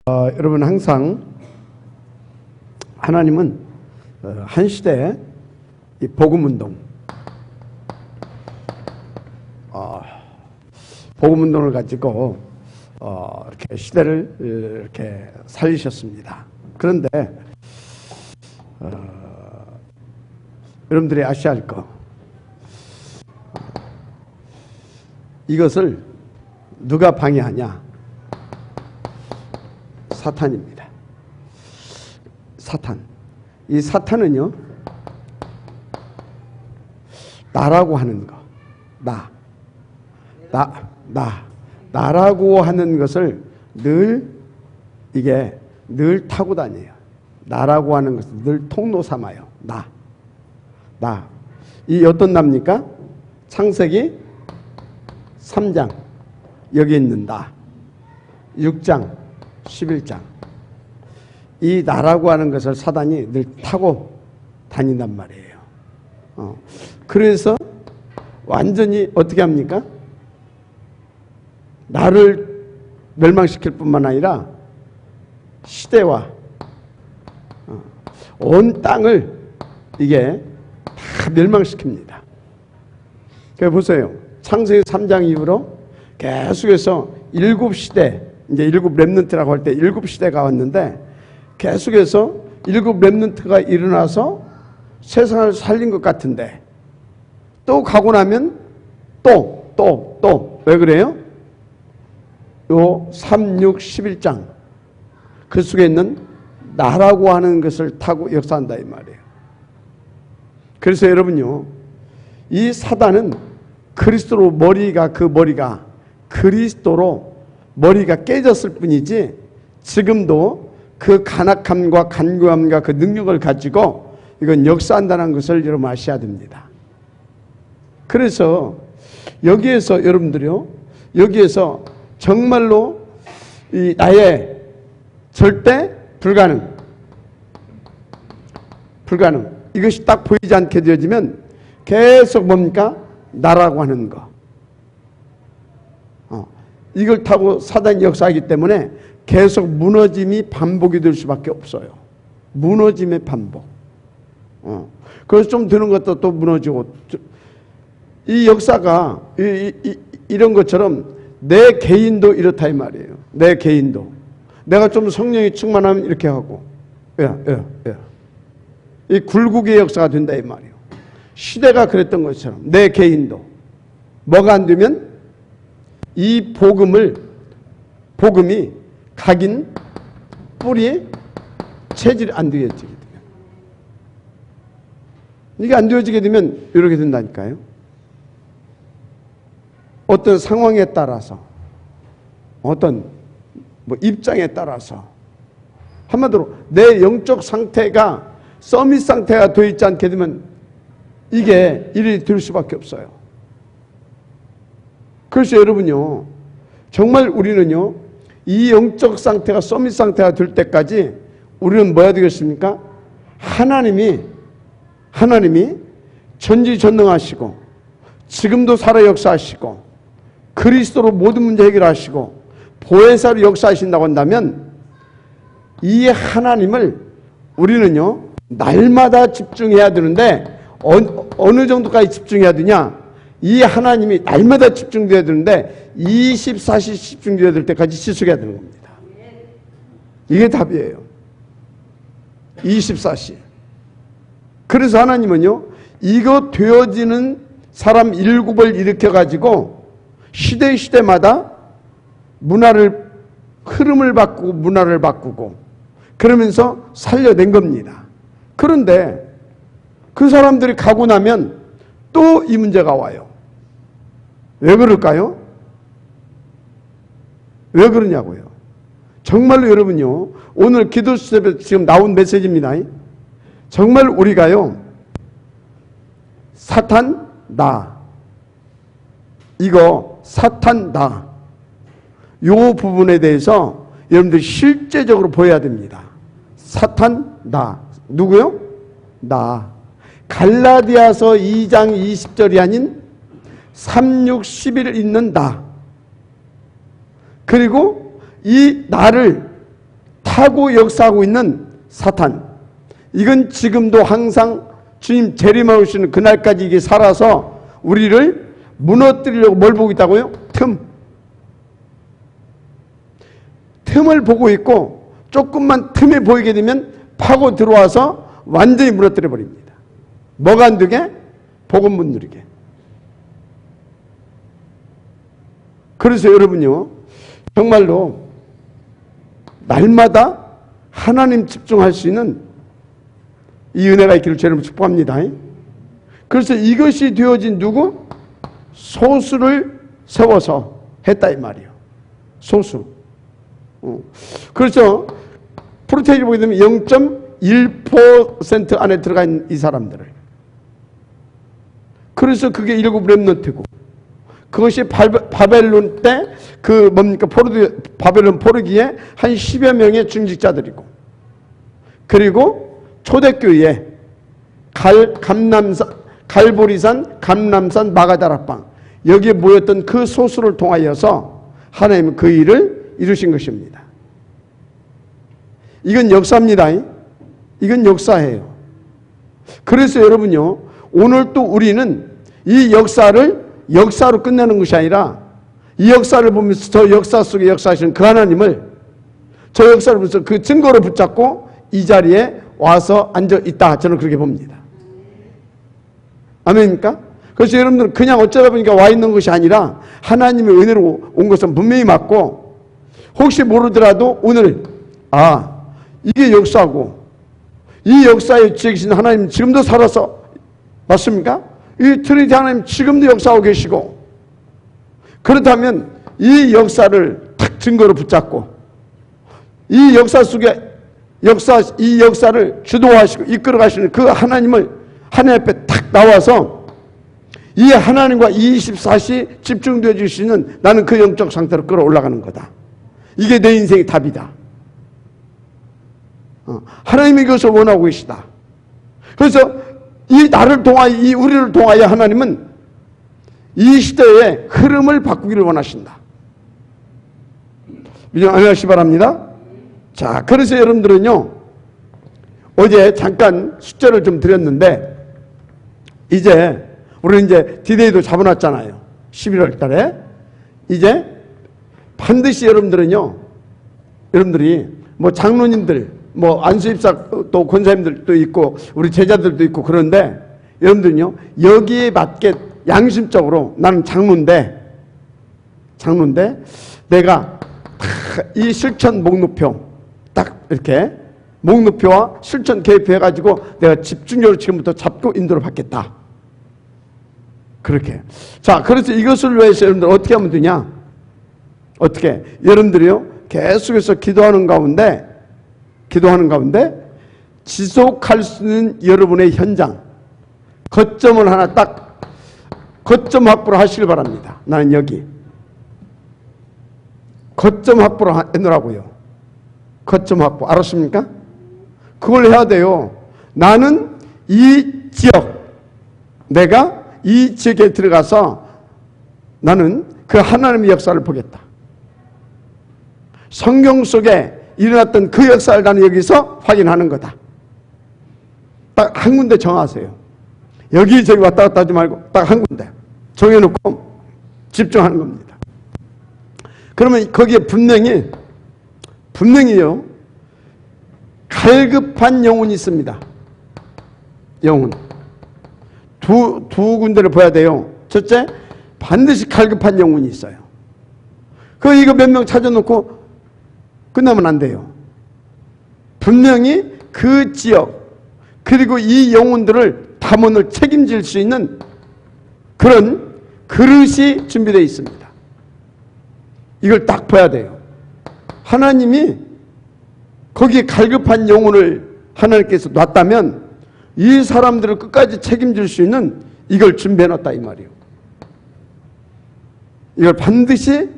여러분 항상 하나님은 한 시대에 이 복음운동, 복음운동을 가지고 이렇게 시대를 이렇게 살리셨습니다. 그런데 여러분들이 아셔야 할 거, 이것을 누가 방해하냐? 사탄입니다. 사탄. 이 사탄은요, 나라고 하는 거, 나라고 하는 것을 늘 타고 다녀요. 나라고 하는 것을 늘 통로 삼아요. 이 어떤 나입니까? 창세기 3장 여기 있는 나, 6장 11장. 이 나라고 하는 것을 사단이 늘 타고 다닌단 말이에요. 그래서 완전히 어떻게 합니까? 나를 멸망시킬 뿐만 아니라 시대와 온 땅을 이게 다 멸망시킵니다. 그래서 보세요. 창세기 3장 이후로 계속해서 7시대, 이제 7 렘넌트라고 할 때 7시대가 왔는데, 계속해서 7 렘넌트가 일어나서 세상을 살린 것 같은데, 또 가고 나면 또 왜 그래요? 요 3, 6, 11장 그 속에 있는 나라고 하는 것을 타고 역사한다 이 말이에요. 그래서 여러분요, 이 사단은 그리스도로 머리가 그리스도로 머리가 깨졌을 뿐이지, 지금도 그 간악함과 간교함과 그 능력을 가지고 이건 역사한다는 것을 여러분 아셔야 됩니다. 그래서 여기에서 여러분들이요, 여기에서 정말로 이 나의 절대 불가능 이것이 딱 보이지 않게 되어지면 계속 뭡니까? 나라고 하는 거, 이걸 타고 사단이 역사하기 때문에 계속 무너짐이 반복이 될 수밖에 없어요. 무너짐의 반복. 그래서 좀 드는 것도 또 무너지고, 이 역사가 이런 것처럼 내 개인도 이렇다 이 말이에요. 내 개인도 내가 좀 성령이 충만하면 이렇게 하고, 이 굴곡의 역사가 된다 이 말이에요. 시대가 그랬던 것처럼 내 개인도 뭐가 안 되면 이 복음이 각인 뿌리 체질이 안 되어지게 되면, 이게 안 되어지게 되면 이렇게 된다니까요. 어떤 상황에 따라서, 어떤 입장에 따라서, 한마디로 내 영적 상태가 서밋 상태가 되어 있지 않게 되면 이게 일이 될 수밖에 없어요. 그래서 여러분요, 정말 우리는요, 이 영적 상태가 서밋 상태가 될 때까지 우리는 뭐야 되겠습니까? 하나님이 전지전능하시고 지금도 살아 역사하시고 그리스도로 모든 문제 해결하시고 보혜사로 역사하신다고 한다면, 이 하나님을 우리는요 날마다 집중해야 되는데, 어느 정도까지 집중해야 되냐? 이 하나님이 날마다 집중돼야 되는데 24시 집중돼야 될 때까지 지속해야 되는 겁니다. 이게 답이에요. 24시. 그래서 하나님은요, 이거 되어지는 사람 7을 일으켜가지고 시대마다 흐름을 바꾸고 문화를 바꾸고 그러면서 살려낸 겁니다. 그런데 그 사람들이 가고 나면 또 이 문제가 와요. 왜 그럴까요? 왜 그러냐고요. 정말로 여러분요, 오늘 기도 수업에 지금 나온 메시지입니다. 정말 우리가요, 사탄 나, 이거 사탄 나, 요 부분에 대해서 여러분들이 실제적으로 보여야 됩니다. 사탄 나, 누구요? 나. 갈라디아서 2장 20절이 아닌 3, 6, 11 있는 나. 그리고 이 나를 파고 역사하고 있는 사탄, 이건 지금도 항상 주님 재림하시는 그날까지 이게 살아서 우리를 무너뜨리려고 뭘 보고 있다고요? 틈을 보고 있고, 조금만 틈이 보이게 되면 파고 들어와서 완전히 무너뜨려 버립니다. 뭐가 안 되게? 복음 못 누리게. 그래서 여러분요, 정말로 날마다 하나님 집중할 수 있는 이 은혜가 있기를 주님 축복합니다. 그래서 이것이 되어진 누구? 소수를 세워서 했다 이 말이에요. 소수. 그렇죠. 프로테이를 보게 되면 0.1% 안에 들어가 있는 이 사람들을. 그래서 그게 일곱 렘넌트고, 그것이 바벨론 때 그 뭡니까 바벨론 포르기에 한 10여 명의 중직자들이고, 그리고 초대교회 갈보리산, 감람산, 마가다락방, 여기에 모였던 그 소수를 통하여서 하나님은 그 일을 이루신 것입니다. 이건 역사입니다. 이건 역사예요. 그래서 여러분요, 오늘 또 우리는 이 역사로 끝내는 것이 아니라, 이 역사를 보면서 저 역사 속에 역사하시는 그 하나님을, 저 역사를 보면서 그 증거를 붙잡고 이 자리에 와서 앉아 있다, 저는 그렇게 봅니다. 아멘입니까? 그래서 여러분들은 그냥 어쩌다 보니까 와 있는 것이 아니라 하나님의 은혜로 온 것은 분명히 맞고, 혹시 모르더라도 오늘 이게 역사고, 이 역사에 계신 하나님 지금도 살아서, 맞습니까? 이 트리니티 하나님 지금도 역사하고 계시고, 그렇다면 이 역사를 탁 증거로 붙잡고, 이 역사 속에 이 역사를 주도하시고 이끌어 가시는 그 하나님을 하나님 앞에 탁 나와서 이 하나님과 24시 집중되어 주시는, 나는 그 영적 상태로 끌어올라가는 거다. 이게 내 인생의 답이다. 하나님이 이것을 원하고 계시다. 그래서 이 나를 통하여, 이 우리를 통하여 하나님은 이 시대의 흐름을 바꾸기를 원하신다. 안녕하시 바랍니다. 자, 그래서 여러분들은요, 어제 잠깐 숫자를 좀 드렸는데, 이제 우리는 이제 디데이도 잡아놨잖아요. 11월 달에. 이제 반드시 여러분들이 뭐 장로님들, 뭐 안수입사 또 권사님들도 있고 우리 제자들도 있고, 그런데 여러분들은요, 여기에 맞게 양심적으로 나는 장로인데 내가 이 실천 목록표 딱 이렇게 목록표와 실천 계획해가지고 내가 집중적으로 지금부터 잡고 인도를 받겠다. 그렇게. 자, 그래서 이것을 위해서 여러분들 어떻게 하면 되냐? 어떻게? 여러분들이요, 계속해서 기도하는 가운데 지속할 수 있는 여러분의 현장, 거점을 하나 딱 거점 확보를 하시길 바랍니다. 나는 여기 거점 확보를 해놓으라고요. 거점 확보. 알았습니까? 그걸 해야 돼요. 나는 이 지역, 내가 이 지역에 들어가서 나는 그 하나님의 역사를 보겠다. 성경 속에 일어났던 그 역사를 나는 여기서 확인하는 거다. 딱 한 군데 정하세요. 여기저기 왔다 갔다 하지 말고 딱 한 군데 정해놓고 집중하는 겁니다. 그러면 거기에 분명히요, 갈급한 영혼이 있습니다. 영혼. 두 군데를 봐야 돼요. 첫째, 반드시 갈급한 영혼이 있어요. 이거 몇 명 찾아놓고 끝나면 안 돼요. 분명히 그 지역, 그리고 이 영혼들을 담원을 책임질 수 있는 그런 그릇이 준비되어 있습니다. 이걸 딱 봐야 돼요. 하나님이 거기에 갈급한 영혼을 하나님께서 놨다면 이 사람들을 끝까지 책임질 수 있는 이걸 준비해놨다 이 말이에요. 이걸 반드시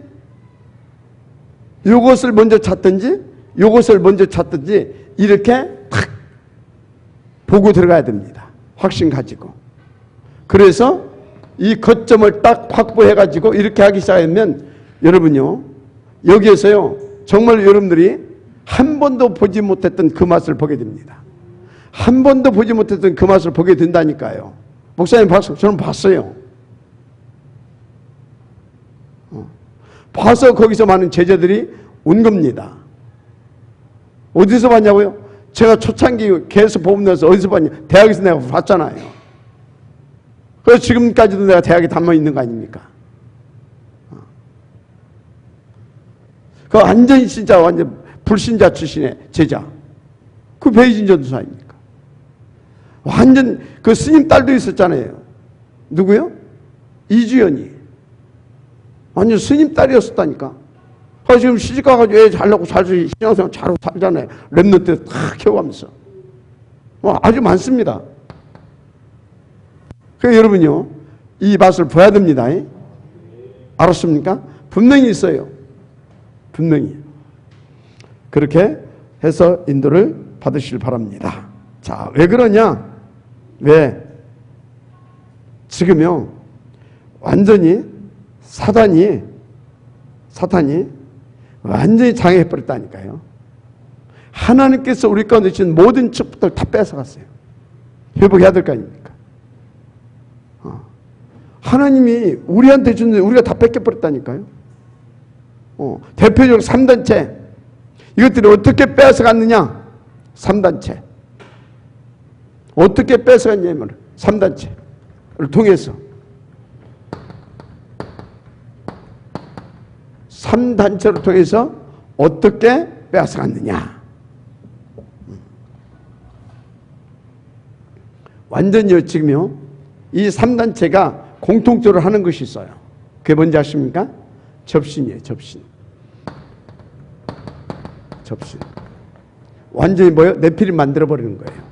요것을 먼저 찾든지 이렇게 탁 보고 들어가야 됩니다. 확신 가지고. 그래서 이 거점을 딱 확보해가지고 이렇게 하기 시작하면 여러분요, 여기에서요, 정말 여러분들이 한 번도 보지 못했던 그 맛을 보게 됩니다. 한 번도 보지 못했던 그 맛을 보게 된다니까요. 목사님 봤어요? 저는 봤어요. 봐서 거기서 많은 제자들이 온 겁니다. 어디서 봤냐고요? 제가 초창기 계속 보면서 어디서 봤냐? 대학에서 내가 봤잖아요. 그래서 지금까지도 내가 대학에 담아 있는 거 아닙니까? 그 완전히 진짜 완전 불신자 출신의 제자. 그 베이징 전도사 아닙니까? 완전 그 스님 딸도 있었잖아요. 누구요? 이주연이. 완전 스님 딸이었었다니까. 지금 시집가가지고 애 잘나고 살수 신앙생활 잘 살잖아요. 랩런트 다 키워가면서. 아주 많습니다. 그래서 여러분요, 이 맛을 봐야 됩니다. 알았습니까? 분명히 있어요. 분명히. 그렇게 해서 인도를 받으시길 바랍니다. 자, 왜 그러냐? 왜? 지금요, 완전히 사탄이 완전히 장애해버렸다니까요. 하나님께서 우리 가운데 주신 모든 축복들 다 뺏어갔어요. 회복해야 될 거 아닙니까? 하나님이 우리한테 주는데 우리가 다 뺏겨버렸다니까요. 대표적으로 3단체. 이것들이 어떻게 뺏어갔느냐? 3단체. 어떻게 뺏어갔냐면 3단체를 통해서 3단체를 통해서 어떻게 뺏어갔느냐? 완전히 지금요, 이 3단체가 공통적으로 하는 것이 있어요. 그게 뭔지 아십니까? 접신이에요, 접신. 접신. 완전히 뭐예요? 네피림 만들어버리는 거예요.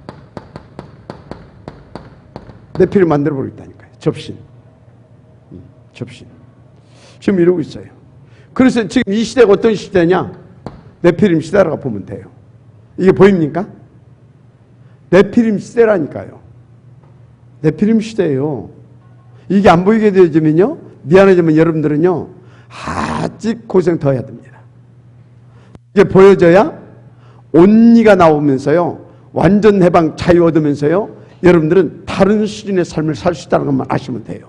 네피림 만들어버리다니까요. 접신. 접신. 지금 이러고 있어요. 그래서 지금 이 시대가 어떤 시대냐? 네피림 시대라고 보면 돼요. 이게 보입니까? 네피림 시대라니까요. 네피림 시대예요. 이게 안 보이게 되어지면요, 미안하지만 여러분들은요, 아직 고생 더 해야 됩니다. 이게 보여져야 온리가 나오면서요, 완전 해방 자유 얻으면서요, 여러분들은 다른 수준의 삶을 살 수 있다는 것만 아시면 돼요.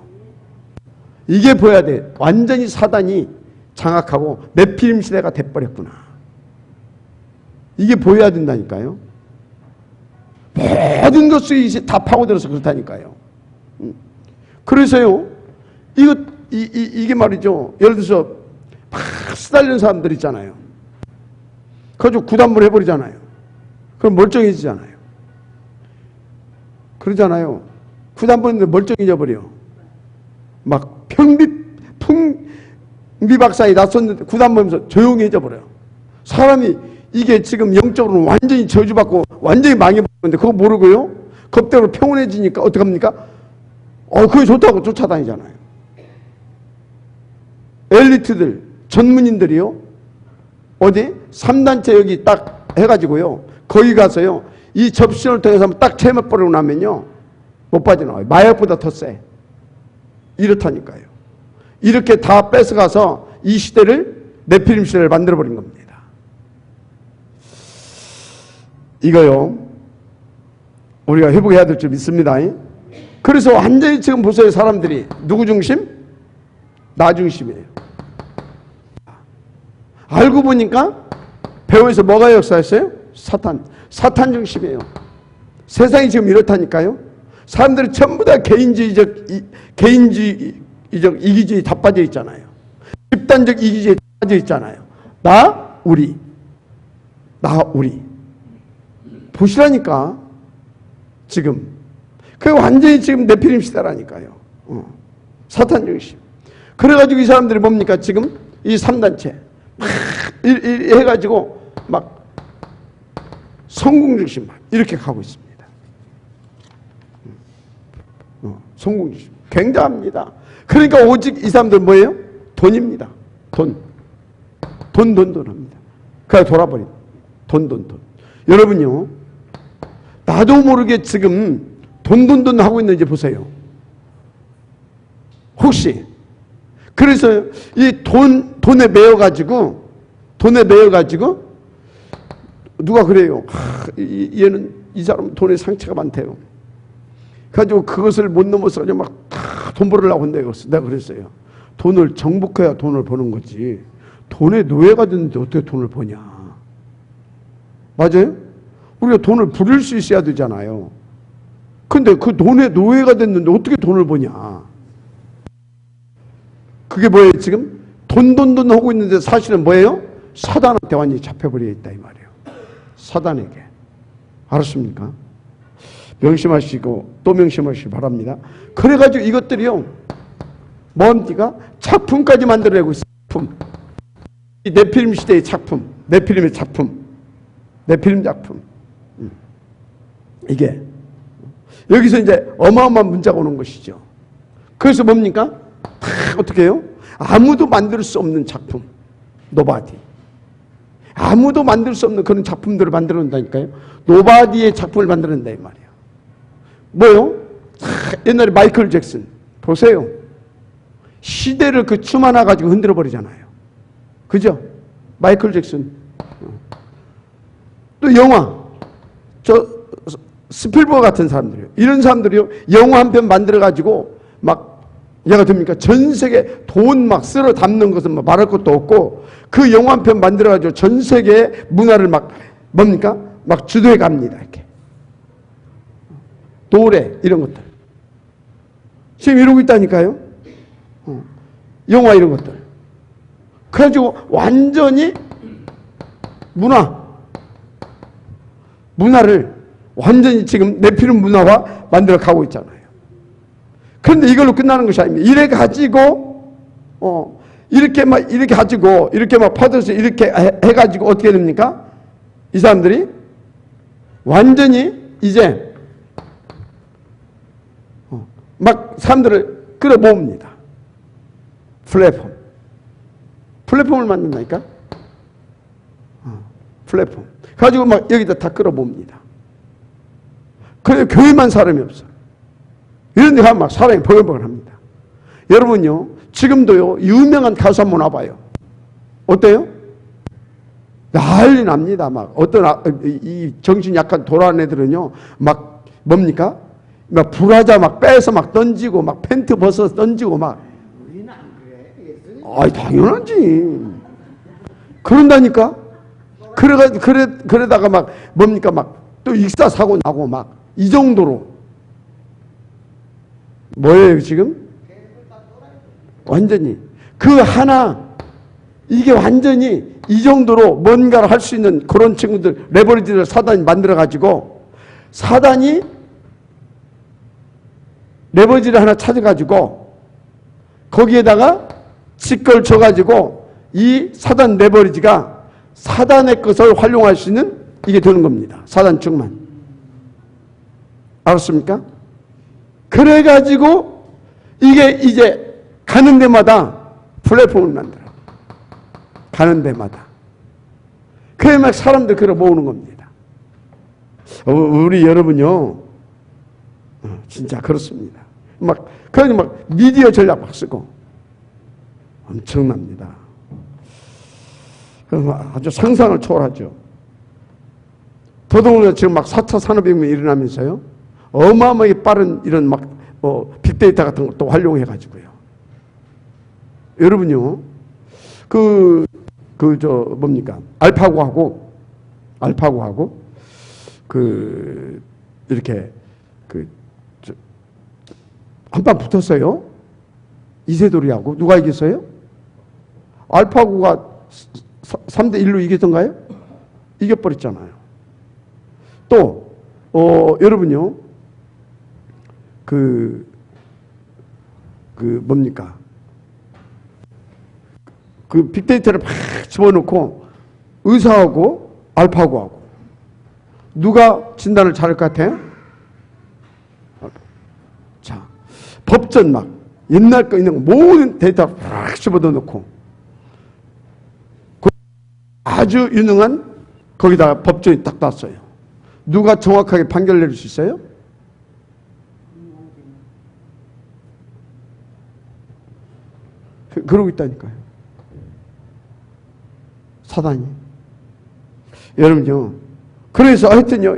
이게 보여야 돼. 완전히 사단이 장악하고 네피림 시대가 돼버렸구나. 이게 보여야 된다니까요. 모든 것이 다 파고들어서 그렇다니까요. 그래서요, 이게 말이죠. 예를 들어서 막 시달리는 사람들 있잖아요. 그래가지고 구단물 해버리잖아요. 그럼 멀쩡해지잖아요. 그러잖아요. 구단물 했는데 멀쩡해져 버려. 막 풍비박산이 났었는데 구단물 하면서 조용해져 버려요. 사람이 이게 지금 영적으로 완전히 저주받고 완전히 망해버렸는데 그거 모르고요. 겁대로 평온해지니까 어떡합니까? 그게 좋다고 쫓아다니잖아요. 엘리트들, 전문인들이요. 어디? 3단체 여기 딱 해가지고요. 거기 가서요. 이 접신을 통해서 한번 딱 체험해버리고 나면요. 못 빠져나와요. 마약보다 더 세. 이렇다니까요. 이렇게 다 뺏어가서 이 시대를, 네피림 시대를 만들어버린 겁니다. 이거요. 우리가 회복해야 될 줄 믿습니다. 그래서 완전히 지금 보세요. 사람들이 누구 중심? 나 중심이에요. 알고 보니까 배후에서 뭐가 역사했어요? 사탄 중심이에요. 세상이 지금 이렇다니까요. 사람들이 전부 다 개인주의적 이기주의 다 빠져 있잖아요. 집단적 이기주의에 빠져 있잖아요. 나 우리 보시라니까. 지금 그게 완전히 지금 네피림 시대라니까요. 사탄 중심. 그래가지고 이 사람들이 뭡니까? 지금 이 3단체 막 해가지고 막 성공 중심 이렇게 가고 있습니다. 성공 중심 굉장합니다. 그러니까 오직 이 사람들 뭐예요? 돈입니다. 돈 합니다. 그냥 돌아버린 돈. 여러분요, 나도 모르게 지금 돈 하고 있는지 보세요. 혹시 그래서 이 돈에 매여가지고 누가 그래요. 얘는 이 사람 돈에 상처가 많대요. 가지고 그것을 못 넘어서 그냥 막 돈 벌으려고 한대요. 내가 그랬어요. 돈을 정복해야 돈을 버는 거지. 돈의 노예가 됐는데 어떻게 돈을 버냐. 맞아요? 우리가 돈을 부릴 수 있어야 되잖아요. 근데 그 돈의 노예가 됐는데 어떻게 돈을 버냐. 그게 뭐예요 지금? 돈 하고 있는데 사실은 뭐예요? 사단한테 완전히 잡혀버려 있다 이 말이에요. 사단에게. 알았습니까? 명심하시고 또 명심하시기 바랍니다. 그래가지고 이것들이요 뭡니까? 작품까지 만들어내고 있어요. 작품. 이 네피림 시대의 작품, 네피림의 작품, 네피림 작품. 이게 여기서 이제 어마어마한 문자가 오는 것이죠. 그래서 뭡니까? 다 어떻게 해요? 아무도 만들 수 없는 작품. 노바디. 아무도 만들 수 없는 그런 작품들을 만들어낸다니까요. 노바디의 작품을 만들어낸다 이 말이에요. 뭐요? 옛날에 마이클 잭슨 보세요. 시대를 그 춤 하나 가지고 흔들어 버리잖아요. 그죠? 마이클 잭슨. 또 영화. 저 스필버그 같은 사람들이요. 이런 사람들이요. 영화 한 편 만들어 가지고 막 얘가 됩니까? 전 세계 돈 막 쓸어 담는 것은 뭐 말할 것도 없고 그 영화 한 편 만들어 가지고 전 세계 문화를 막 뭡니까? 막 주도해 갑니다. 이렇게. 노래 이런 것들. 지금 이러고 있다니까요. 영화 이런 것들. 그래가지고 완전히 문화를 완전히 지금 네피림 문화화 만들어 가고 있잖아요. 그런데 이걸로 끝나는 것이 아닙니다. 이래 가지고 이렇게 막 퍼져서 이렇게 해가지고 어떻게 됩니까? 이 사람들이 완전히 이제 막 사람들을 끌어모읍니다. 플랫폼을 만든다니까? 플랫폼. 가지고 막 여기다 다 끌어모읍니다. 그래서 교회만 사람이 없어. 이런 데 가면 막 사람이 버글버글 합니다. 여러분요, 지금도요, 유명한 가수 한번 와봐요. 어때요? 난리 납니다. 막 어떤 이 정신 약간 돌아온 애들은요, 막 뭡니까? 막 브라자 막 빼서 막 던지고 막 팬트 벗어서 던지고 막. 우리는 안 그래. 아이 당연하지. 그런다니까. 그러다가 막 뭡니까 막 또 익사 사고 나고 막 이 정도로. 뭐예요 지금? 완전히 그 하나 이게 완전히 이 정도로 뭔가를 할 수 있는 그런 친구들 레버리지를 사단이 만들어 가지고 사단이 레버리지를 하나 찾아가지고 거기에다가 직걸 쳐가지고 이 사단 레버리지가 사단의 것을 활용할 수 있는 이게 되는 겁니다. 사단 측만. 알았습니까? 그래가지고 이게 이제 가는 데마다 플랫폼을 만들어. 가는 데마다. 그래 막 사람들 끌어 모으는 겁니다. 우리 여러분요. 진짜 그렇습니다. 그러니 막 미디어 전략 막 쓰고 엄청납니다. 아주 상상을 초월하죠. 더더군다나 지금 막 4차 산업혁명이 일어나면서요. 어마어마하게 빠른 이런 막 빅데이터 같은 것도 활용해 가지고요. 여러분요. 뭡니까? 알파고하고 이렇게 한판 붙었어요. 이세돌이하고 누가 이겼어요? 알파고가 3대1로 이겼던가요? 이겨버렸잖아요. 또 여러분요. 뭡니까? 그 빅데이터를 막 집어넣고 의사하고 알파고하고 누가 진단을 잘할 것 같아요? 자, 법전 막 옛날 거 있는 거 모든 데이터 막 집어넣고 아주 유능한 거기다가 법전이 딱 땄어요. 누가 정확하게 판결 내릴 수 있어요? 그러고 있다니까요. 사단이. 여러분요, 그래서 하여튼요,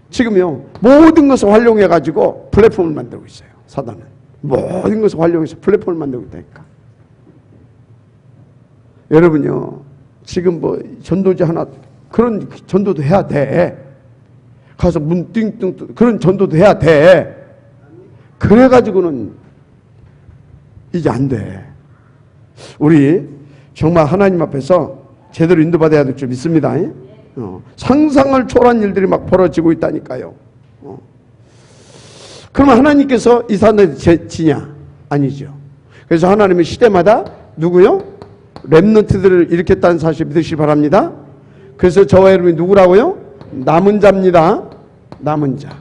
지금요, 모든 것을 활용해가지고 플랫폼을 만들고 있어요. 사단은. 모든 것을 활용해서 플랫폼을 만들고 있다니까. 여러분요, 지금 뭐 전도지 하나, 그런 전도도 해야 돼. 가서 문 띵띵, 그런 전도도 해야 돼. 그래가지고는 이제 안 돼. 우리 정말 하나님 앞에서 제대로 인도받아야 될 줄 믿습니다. 상상을 초월한 일들이 막 벌어지고 있다니까요. 그러면 하나님께서 이 사람들 지냐? 아니죠. 그래서 하나님은 시대마다 누구요? 렘넌트들을 일으켰다는 사실 믿으시기 바랍니다. 그래서 저와 여러분이 누구라고요? 남은 자입니다. 남은 자.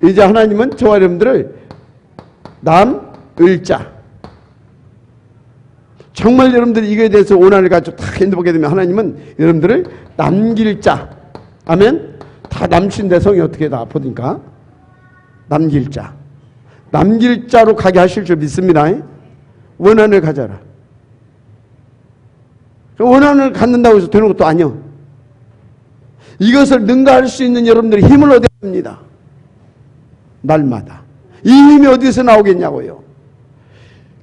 이제 하나님은 저와 여러분들을 남을 자. 정말 여러분들이 이거에 대해서 원한을 가지고 다 인도받게 되면 하나님은 여러분들을 남길 자. 아멘? 다 남친 대성이 어떻게 다 보니까 남길 자. 남길 자로 가게 하실 줄 믿습니다. 원한을 가져라. 원한을 갖는다고 해서 되는 것도 아니요. 이것을 능가할 수 있는 여러분들이 힘을 얻어야 합니다. 날마다. 이 힘이 어디서 나오겠냐고요.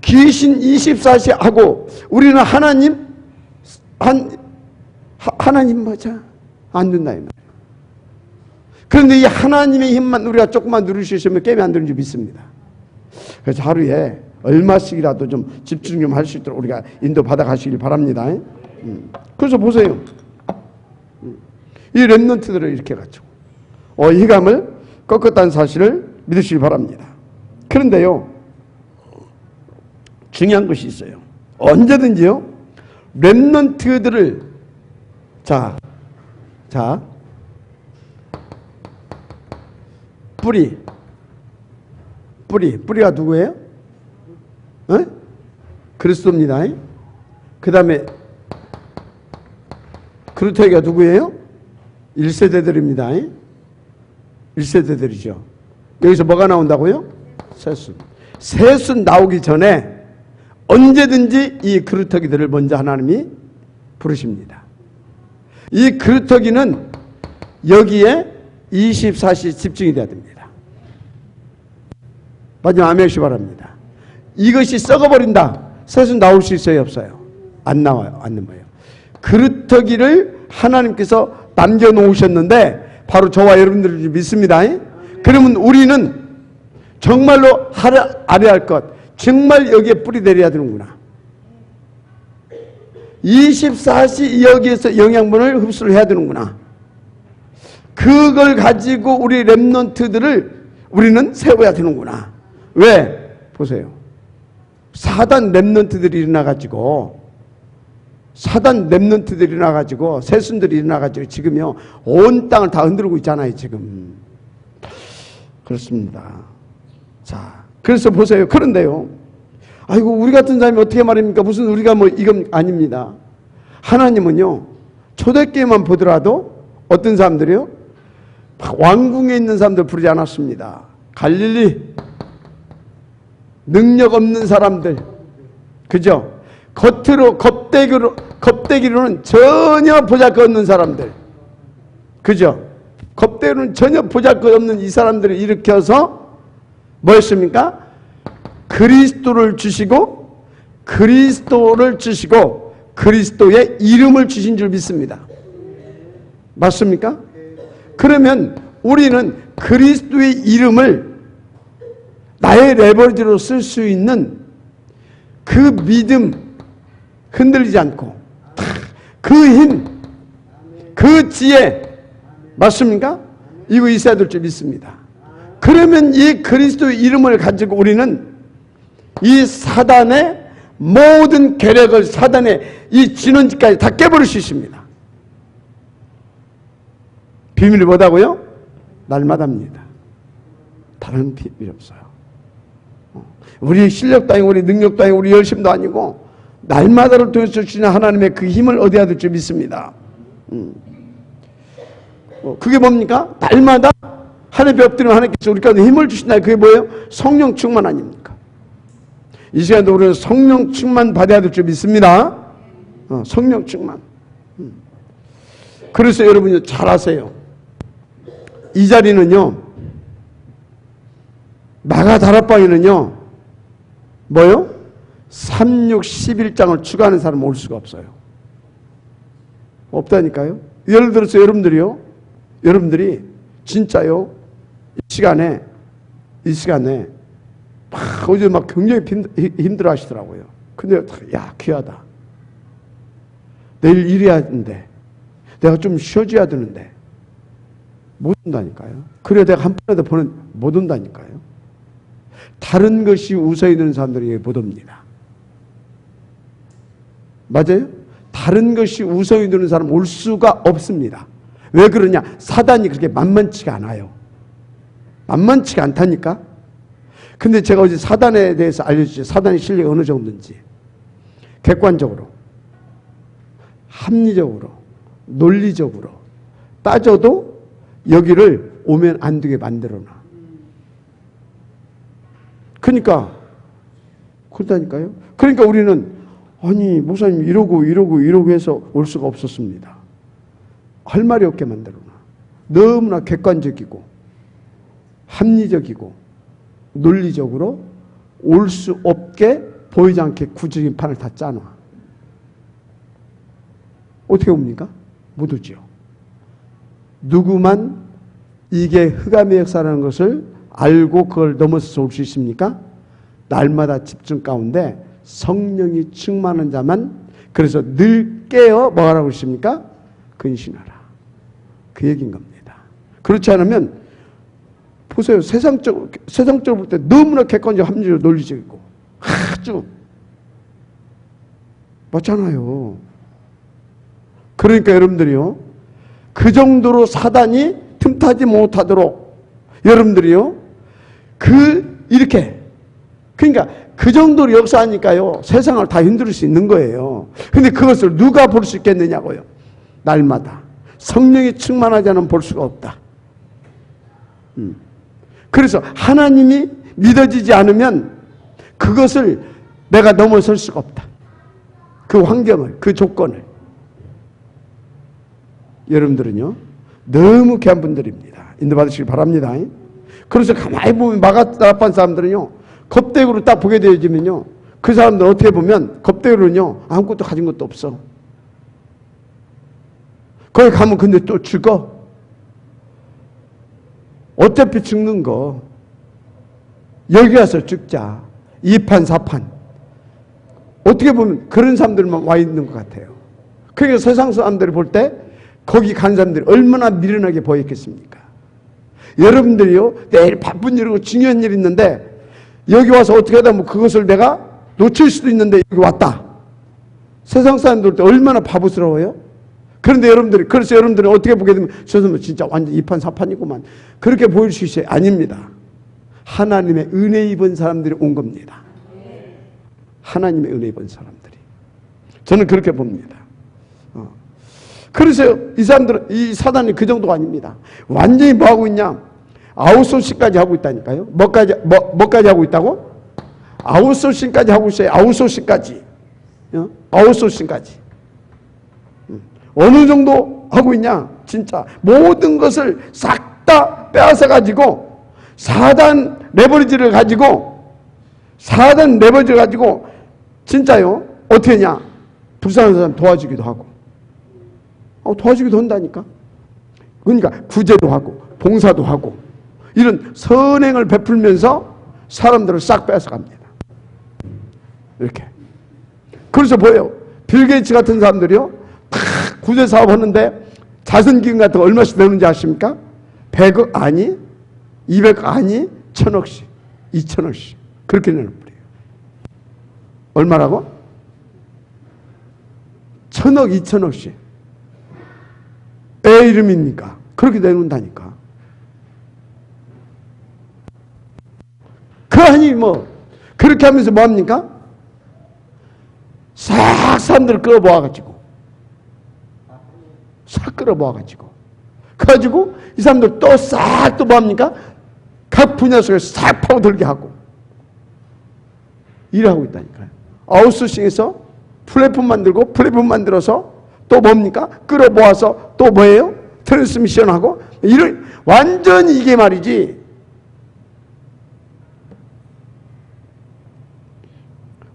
귀신 24시 하고 우리는 하나님 맞아. 안 된다 이 말이에요. 그런데 이 하나님의 힘만 우리가 조금만 누릴 수 있으면 게임이 안 되는 줄 믿습니다. 그래서 하루에 얼마씩이라도 좀 집중 좀 할 수 있도록 우리가 인도 받아 가시길 바랍니다. 그래서 보세요. 이 렘넌트들을 이렇게 가지고 휘감을 꺾었다는 사실을 믿으시기 바랍니다. 그런데요, 중요한 것이 있어요. 언제든지요, 렘넌트들을 뿌리가 누구예요? 그리스도입니다. 그 다음에 그루터기가 누구예요? 1세대들입니다. 1세대들이죠. 여기서 뭐가 나온다고요? 새순. 새순 나오기 전에 언제든지 이 그루터기들을 먼저 하나님이 부르십니다. 이 그루터기는 여기에 24시 집중이 돼야 됩니다. 마지막 아멘 하시기 바랍니다. 이것이 썩어버린다. 새순 나올 수 있어요? 없어요? 안 나와요. 안 넘어요. 그루터기를 하나님께서 남겨놓으셨는데 바로 저와 여러분들을 믿습니다. 그러면 우리는 정말로 알아야 할 것, 정말 여기에 뿌리 내려야 되는구나. 24시 여기에서 영양분을 흡수를 해야 되는구나. 그걸 가지고 우리 렘넌트들을 우리는 세워야 되는구나. 왜? 보세요. 사단 렘넌트들이 일어나가지고 새순들이 일어나가지고 지금요 온 땅을 다 흔들고 있잖아요. 지금 그렇습니다. 자, 그래서 보세요. 그런데요, 아이고 우리 같은 사람이 어떻게 말입니까? 무슨 우리가 뭐 이건 아닙니다. 하나님은요 초대교회만 보더라도 어떤 사람들이요, 왕궁에 있는 사람들 부르지 않았습니다. 갈릴리 능력 없는 사람들, 그죠? 겉으로 겁대기로는 전혀 보잘것없는 사람들, 그죠? 겁대기로는 전혀 보잘것없는 이 사람들을 일으켜서 뭐였습니까? 그리스도를 주시고 그리스도의 이름을 주신 줄 믿습니다. 맞습니까? 그러면 우리는 그리스도의 이름을 나의 레버리지로 쓸 수 있는 그 믿음, 흔들리지 않고 그 힘, 그 지혜, 맞습니까? 이거 있어야 될 줄 믿습니다. 그러면 이 그리스도의 이름을 가지고 우리는 이 사단의 모든 계략을, 사단의 이 진원지까지 다 깨버릴 수 있습니다. 비밀이 뭐다고요? 날마다입니다. 다른 비밀이 없어요. 우리 실력도 아니고 우리 능력도 아니고 우리 열심도 아니고 날마다를 통해서 주시는 하나님의 그 힘을 얻어야 될 줄 믿습니다. 그게 뭡니까? 날마다 하늘에 엎드리면 하나님께서 우리 가운데 힘을 주신다. 그게 뭐예요? 성령 충만 아닙니까? 이 시간도 우리는 성령 충만 받아야 될 줄 믿습니다. 성령 충만. 그래서 여러분이 잘 아세요. 이 자리는요, 나가 다락방에는요, 뭐요? 3, 6, 11장을 추가하는 사람은 올 수가 없어요. 없다니까요. 예를 들어서 여러분들이 진짜요, 이 시간에 막 어제 막 굉장히 힘들어 하시더라고요. 근데 야, 귀하다. 내일 일해야 하는데 내가 좀 쉬어줘야 되는데 못 온다니까요. 그래 내가 한 번이라도 못 온다니까요. 다른 것이 우선이 되는 사람들이 못 옵니다. 맞아요? 다른 것이 우선이 되는 사람 올 수가 없습니다. 왜 그러냐? 사단이 그렇게 만만치가 않아요. 만만치가 않다니까? 근데 제가 어제 사단에 대해서 알려주죠. 사단의 실력이 어느 정도인지. 객관적으로, 합리적으로, 논리적으로 따져도 여기를 오면 안 되게 만들어놔. 그렇다니까요. 그러니까 우리는 아니 목사님 이러고 해서 올 수가 없었습니다. 할 말이 없게 만들어놔. 너무나 객관적이고 합리적이고 논리적으로 올 수 없게 보이지 않게 구질긴 판을 다 짜놔. 어떻게 옵니까? 못 오지요. 누구만 이게 흑암의 역사라는 것을 알고 그걸 넘어서서 올 수 있습니까? 날마다 집중 가운데 성령이 충만한 자만. 그래서 늘 깨어 뭐라고 했습니까? 근신하라. 그 얘기인 겁니다. 그렇지 않으면 보세요. 세상적으로 볼 때 너무나 객관적, 합리적, 논리적이고 아주 맞잖아요. 그러니까 여러분들이요, 그 정도로 사단이 틈타지 못하도록 여러분들이요, 이렇게 그러니까 그 정도로 역사하니까요 세상을 다 흔들 수 있는 거예요. 근데 그것을 누가 볼 수 있겠느냐고요. 날마다 성령이 충만하지 않으면 볼 수가 없다. 그래서 하나님이 믿어지지 않으면 그것을 내가 넘어설 수가 없다. 그 환경을, 그 조건을. 여러분들은요 너무 귀한 분들입니다. 인도받으시기 바랍니다. 그래서 가만히 보면 마가다락방 사람들은요 겁대으로 딱 보게 되어지면요 그 사람들 어떻게 보면 겁대으로는요 아무것도 가진 것도 없어. 거기 가면 근데 또 죽어. 어차피 죽는 거 여기 와서 죽자. 2판 4판. 어떻게 보면 그런 사람들만 와 있는 것 같아요. 그러니까 세상 사람들이 볼 때 거기 간 사람들이 얼마나 미련하게 보였겠습니까? 여러분들이요 내일 바쁜 일이고 중요한 일이 있는데 여기 와서 어떻게 하다 보면 그것을 내가 놓칠 수도 있는데 여기 왔다. 세상 사람들 볼 때 얼마나 바보스러워요? 그런데 그래서 여러분들이 어떻게 보게 되면 저 사람은 진짜 완전 2판 4판이구만. 그렇게 보일 수 있어요? 아닙니다. 하나님의 은혜 입은 사람들이 온 겁니다. 하나님의 은혜 입은 사람들이. 저는 그렇게 봅니다. 그래서 이 사단이 그 정도가 아닙니다. 완전히 뭐 하고 있냐? 아웃소싱까지 하고 있다니까요. 뭐까지 하고 있다고? 아웃소싱까지 하고 있어요. 아웃소싱까지. 아웃소싱까지. 어느 정도 하고 있냐? 진짜 모든 것을 싹 다 빼앗아 가지고 사단 레버리지를 가지고 진짜요. 어떻게 했냐? 불쌍한 사람 도와주기도 하고. 도와주기도 한다니까. 그러니까 구제도 하고 봉사도 하고 이런 선행을 베풀면서 사람들을 싹 빼앗아 갑니다. 이렇게. 그래서 뭐예요? 빌 게이츠 같은 사람들이요 구제 사업 하는데 자선기금 같은 거 얼마씩 내는지 아십니까? 100억 아니 200억 아니 1000억씩 2000억씩 그렇게 내는 거예요. 얼마라고? 1000억 2000억씩. 애 이름입니까? 그렇게 내놓는다니까. 아니 뭐 그렇게 하면서 뭐합니까? 싹 사람들을 끌어모아가지고 그래가지고 이 사람들 또 싹 또 뭐합니까? 각 분야 속에 싹 파고들게 하고 일을 하고 있다니까요. 아웃소싱에서 플랫폼 만들어서 또 뭡니까? 끌어모아서 또 뭐예요? 트랜스미션하고 이런 완전히 이게 말이지.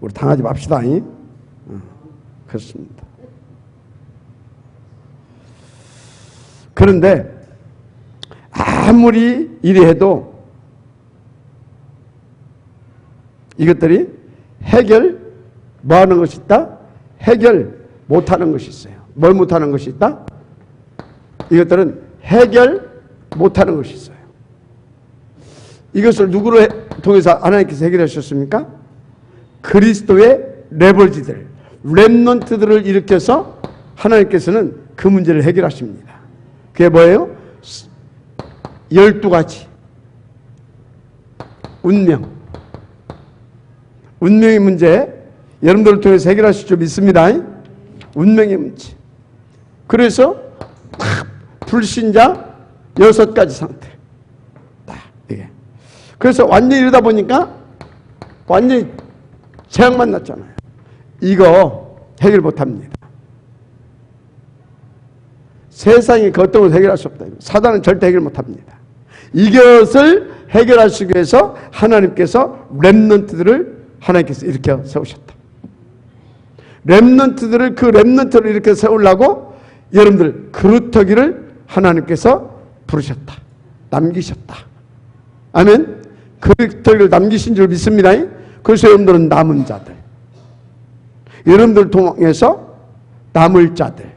우리 당하지 맙시다. 그렇습니다. 그런데 아무리 이래 해도 이것들이 해결 뭐하는 것이 있다? 해결 못하는 것이 있어요. 뭘 못하는 것이 있다? 이것들은 해결 못하는 것이 있어요. 이것을 누구로 통해서 하나님께서 해결하셨습니까? 그리스도의 레벌지들, 렘넌트들을 일으켜서 하나님께서는 그 문제를 해결하십니다. 그게 뭐예요? 12가지 운명의 문제, 여러분들을 통해서 해결하실 줄 믿습니다. 운명의 문제. 그래서 불신자 6가지 상태. 이게. 그래서 완전히 이러다 보니까 완전히 재앙만 났잖아요. 이거 해결 못합니다. 세상이 그 어떤 것을 해결할 수 없다. 사단은 절대 해결 못합니다. 이것을 해결하시기 위해서 하나님께서 렘넌트들을 하나님께서 일으켜 세우셨다. 렘넌트들을 그 렘넌트를 이렇게 세우려고 여러분들 그루터기를 하나님께서 부르셨다. 남기셨다. 아멘. 그루터기를 남기신 줄 믿습니다. 그래서 여러분들은 남은 자들, 여러분들 통해서 남을 자들,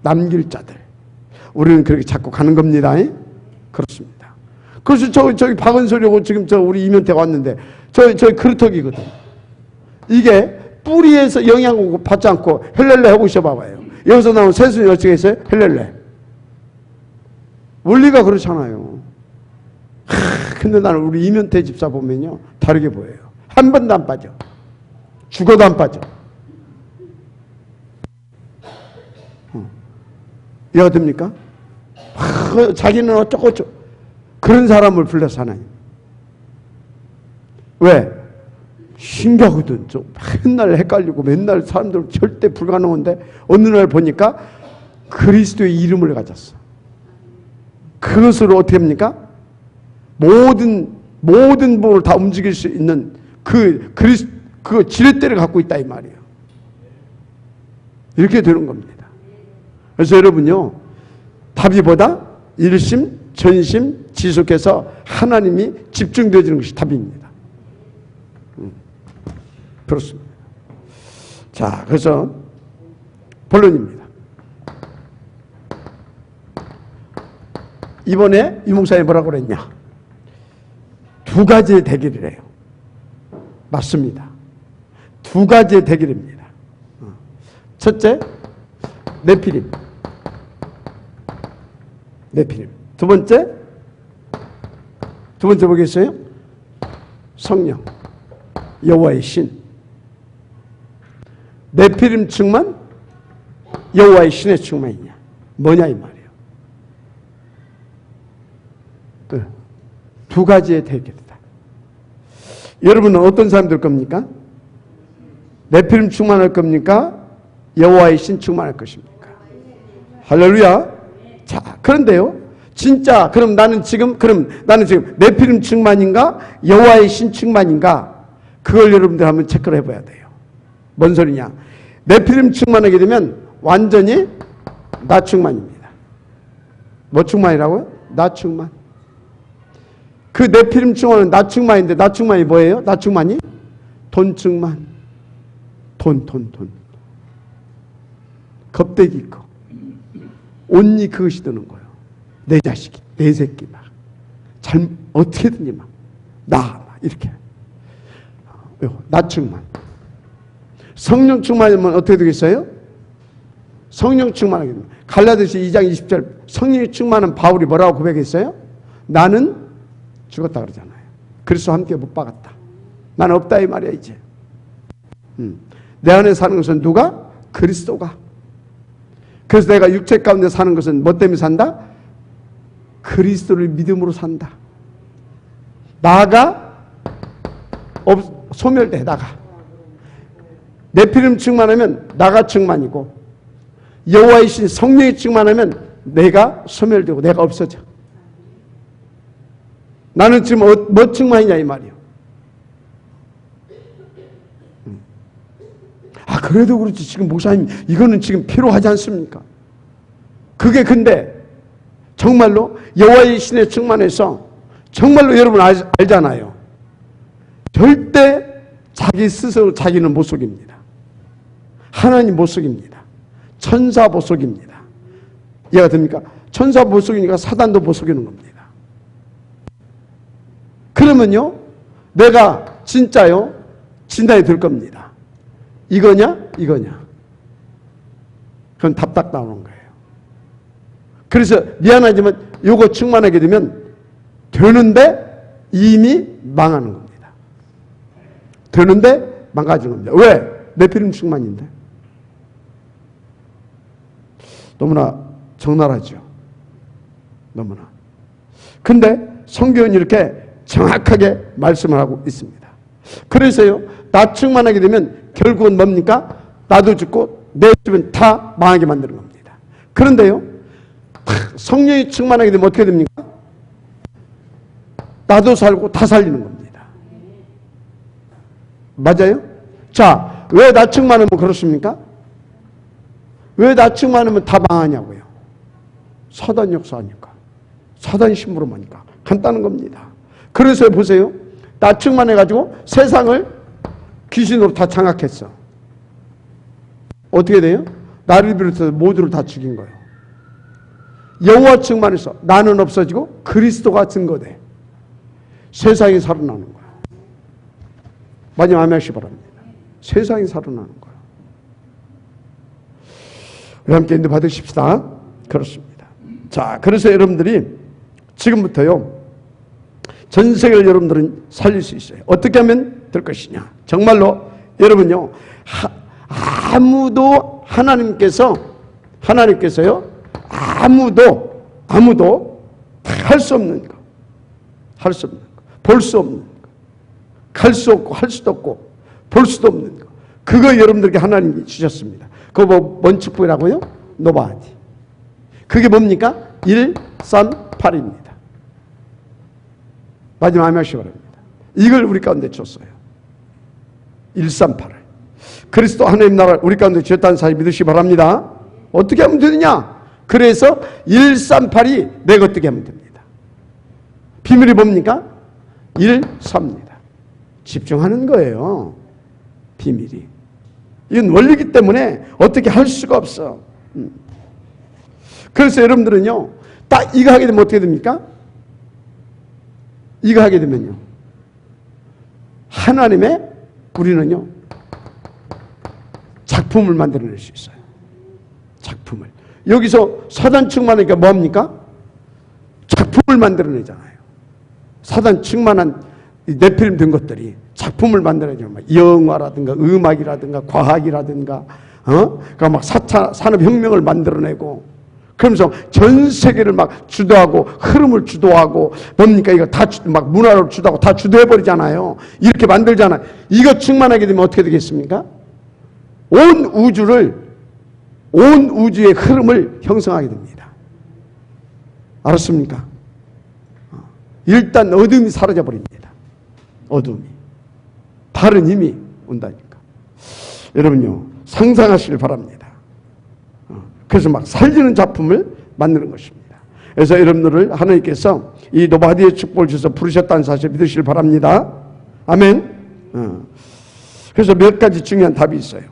남길 자들, 우리는 그렇게 자꾸 가는 겁니다. 그렇습니다. 그래서 저기 박은솔이고 지금 우리 이면태가 왔는데 저기 그루터기거든. 이게 뿌리에서 영향을 받지 않고 헬렐레 해보셔 봐봐요. 여기서 나온 새순이 어떻게 했어요? 헬렐레. 원리가 그렇잖아요. 근데 나는 우리 이면태 집사 보면요 다르게 보여요. 한 번도 안 빠져. 죽어도 안 빠져. 이해가 됩니까? 자기는 어쩌고 그런 사람을 불러서 하나님. 왜? 신기하거든. 맨날 헷갈리고 맨날 사람들 절대 불가능한데 어느 날 보니까 그리스도의 이름을 가졌어. 그것으로 어떻게 합니까? 모든 부분을 다 움직일 수 있는 그 지렛대를 갖고 있다 이 말이에요. 이렇게 되는 겁니다. 그래서 여러분요 답이보다 일심 전심 지속해서 하나님이 집중되어지는 것이 답입니다. 그렇습니다. 자, 그래서 본론입니다. 이번에 이 목사님이 뭐라고 그랬냐? 2가지의 대결이래요. 맞습니다. 2가지의 대결입니다. 첫째, 네피림. 두 번째 뭐겠어요? 성령, 여호와의 신. 네피림 충만, 여호와의 신의 충만이냐? 뭐냐 이 말이에요. 2가지의 대결이다. 여러분은 어떤 사람 될 겁니까? 네피림 충만할 겁니까? 여호와의 신 충만할 것입니까? 할렐루야. 자, 그런데요. 진짜 그럼 나는 지금 네피림 충만인가? 여호와의 신 충만인가? 그걸 여러분들 한번 체크를 해봐야 돼요. 뭔 소리냐? 네피림 충만하게 되면 완전히 나 충만입니다. 뭐 충만이라고요? 나 충만. 그 네피림 충만은 나 충만인데 나 충만이 뭐예요? 나 충만이? 돈 충만. 돈. 겁대기 있고 온니 그것이 드는 거예요. 내 자식이, 내 새끼 막 어떻게든지 막 이렇게 나 충만. 성령 충만이면 어떻게 되겠어요? 성령 충만하게 됩니다. 갈라디아서 2장 20절 성령이 충만한 바울이 뭐라고 고백했어요? 나는 죽었다 그러잖아요. 그리스도와 함께 못 박았다. 나는 없다 이 말이야 이제. 내 안에 사는 것은 누가? 그리스도가. 그래서 내가 육체 가운데 사는 것은 뭐 때문에 산다? 그리스도를 믿음으로 산다. 나가 소멸돼. 나가. 네피림 충만하면 나가 충만이고 여호와의 신 성령이 충만하면 내가 소멸되고 내가 없어져. 나는 지금 뭐 충만이냐 이 말이요. 아 그래도 그렇지 지금 목사님 이거는 지금 필요하지 않습니까? 그게 근데 정말로 여호와의 신에 충만해서 정말로 여러분 알잖아요. 절대 자기 스스로 자기는 못 속입니다. 하나님 못 속입니다. 천사 못 속입니다. 이해가 됩니까? 천사 못 속이니까 사단도 못 속이는 겁니다. 그러면요 내가 진짜요 진단이 될 겁니다. 이거냐 이거냐 그건 답답 나오는 거예요. 그래서 미안하지만 요거 충만하게 되면 되는데 이미 망하는 겁니다. 되는데 망가지는 겁니다. 왜? 네피림 충만인데. 너무나 적나라하죠. 너무나. 근데 성경은 이렇게 정확하게 말씀을 하고 있습니다. 그래서요 나 충만하게 되면 결국은 뭡니까? 나도 죽고 내 주변 다 망하게 만드는 겁니다. 그런데요 성령이 충만하게 되면 어떻게 됩니까? 나도 살고 다 살리는 겁니다. 맞아요? 자, 왜 나 충만하면 그렇습니까? 왜 나 충만하면 다 망하냐고요? 사단 역사하니까. 사단 심부름하니까. 간단한 겁니다. 그래서 보세요. 나 충만해가지고 세상을 귀신으로 다 장악했어. 어떻게 돼요? 나를 비롯해서 모두를 다 죽인 거예요. 여호와 충만해서 나는 없어지고 그리스도가 증거돼. 세상이 살아나는 거야. 마지막 아멘시 바랍니다. 세상이 살아나는 거야. 우리 함께 인도 받으십시다. 그렇습니다. 자, 그래서 여러분들이 지금부터요 전 세계를 여러분들은 살릴 수 있어요. 어떻게 하면 될 것이냐? 정말로 여러분요 아무도 하나님께서요 아무도 할 수 없는 거, 할 수 없는 거, 볼 수 없는 거, 갈 수 없고 할 수도 없고 볼 수도 없는 거, 그거 여러분들께 하나님이 주셨습니다. 그거 뭔 축복이라고요? 노바디. 그게 뭡니까? 138입니다. 마지막 아멘 하시기 바랍니다. 이걸 우리 가운데 줬어요. 138을. 그리스도 하나님 나라를 우리 가운데 주셨다는 사실 믿으시기 바랍니다. 어떻게 하면 되느냐? 그래서 138이 내가 어떻게 하면 됩니다. 비밀이 뭡니까? 1,3입니다. 집중하는 거예요. 비밀이. 이건 원리이기 때문에 어떻게 할 수가 없어. 그래서 여러분들은요, 딱 이거 하게 되면 어떻게 됩니까? 이거 하게 되면요, 하나님의 우리는요, 작품을 만들어낼 수 있어요. 작품을. 여기서 사단 충만하니까 뭐합니까? 작품을 만들어내잖아요. 사단 충만한 네피림 된 것들이 작품을 만들어내죠. 영화라든가 음악이라든가 과학이라든가 그러니까 막 산업혁명을 만들어내고 그러면서 전 세계를 막 주도하고 흐름을 주도하고 뭡니까? 이거 다 막 문화를 주도하고 다 주도해버리잖아요. 이렇게 만들잖아요. 이거 충만하게 되면 어떻게 되겠습니까? 온 우주의 흐름을 형성하게 됩니다. 알았습니까? 일단 어둠이 사라져 버립니다. 어둠이. 다른 힘이 온다니까. 여러분요, 상상하시길 바랍니다. 그래서 막 살리는 작품을 만드는 것입니다. 그래서 여러분들을 하나님께서 이 노바디의 축복을 주셔서 부르셨다는 사실 믿으시길 바랍니다. 아멘. 그래서 몇 가지 중요한 답이 있어요.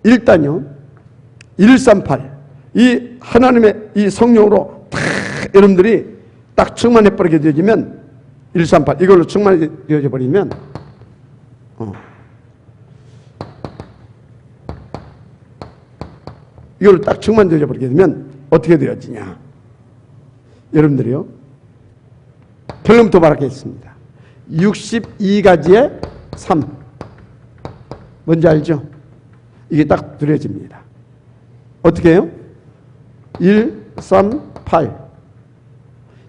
일단요, 138. 이 하나님의 이 성령으로 다 여러분들이 딱 충만해버리게 되어지면 138 이걸로 충만해져 버리면 이걸로 딱 충만되어 버리게 되면 어떻게 되어지냐? 여러분들이요, 결론부터 말하겠습니다. 62가지의 삶 뭔지 알죠? 이게 딱 드려집니다. 어떻게 해요? 1, 3, 8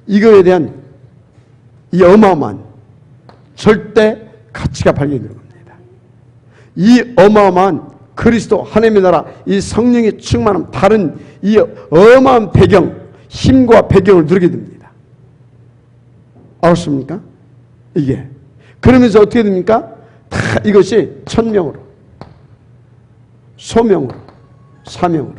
이거에 대한 이 어마어마한 절대 가치가 발견되는 겁니다. 이 어마어마한 그리스도 하나님의 나라, 이 성령의 충만함, 다른 이 어마어마한 배경, 힘과 배경을 누리게 됩니다. 알았습니까? 이게. 그러면서 어떻게 됩니까? 다 이것이 천명으로, 소명으로, 사명으로.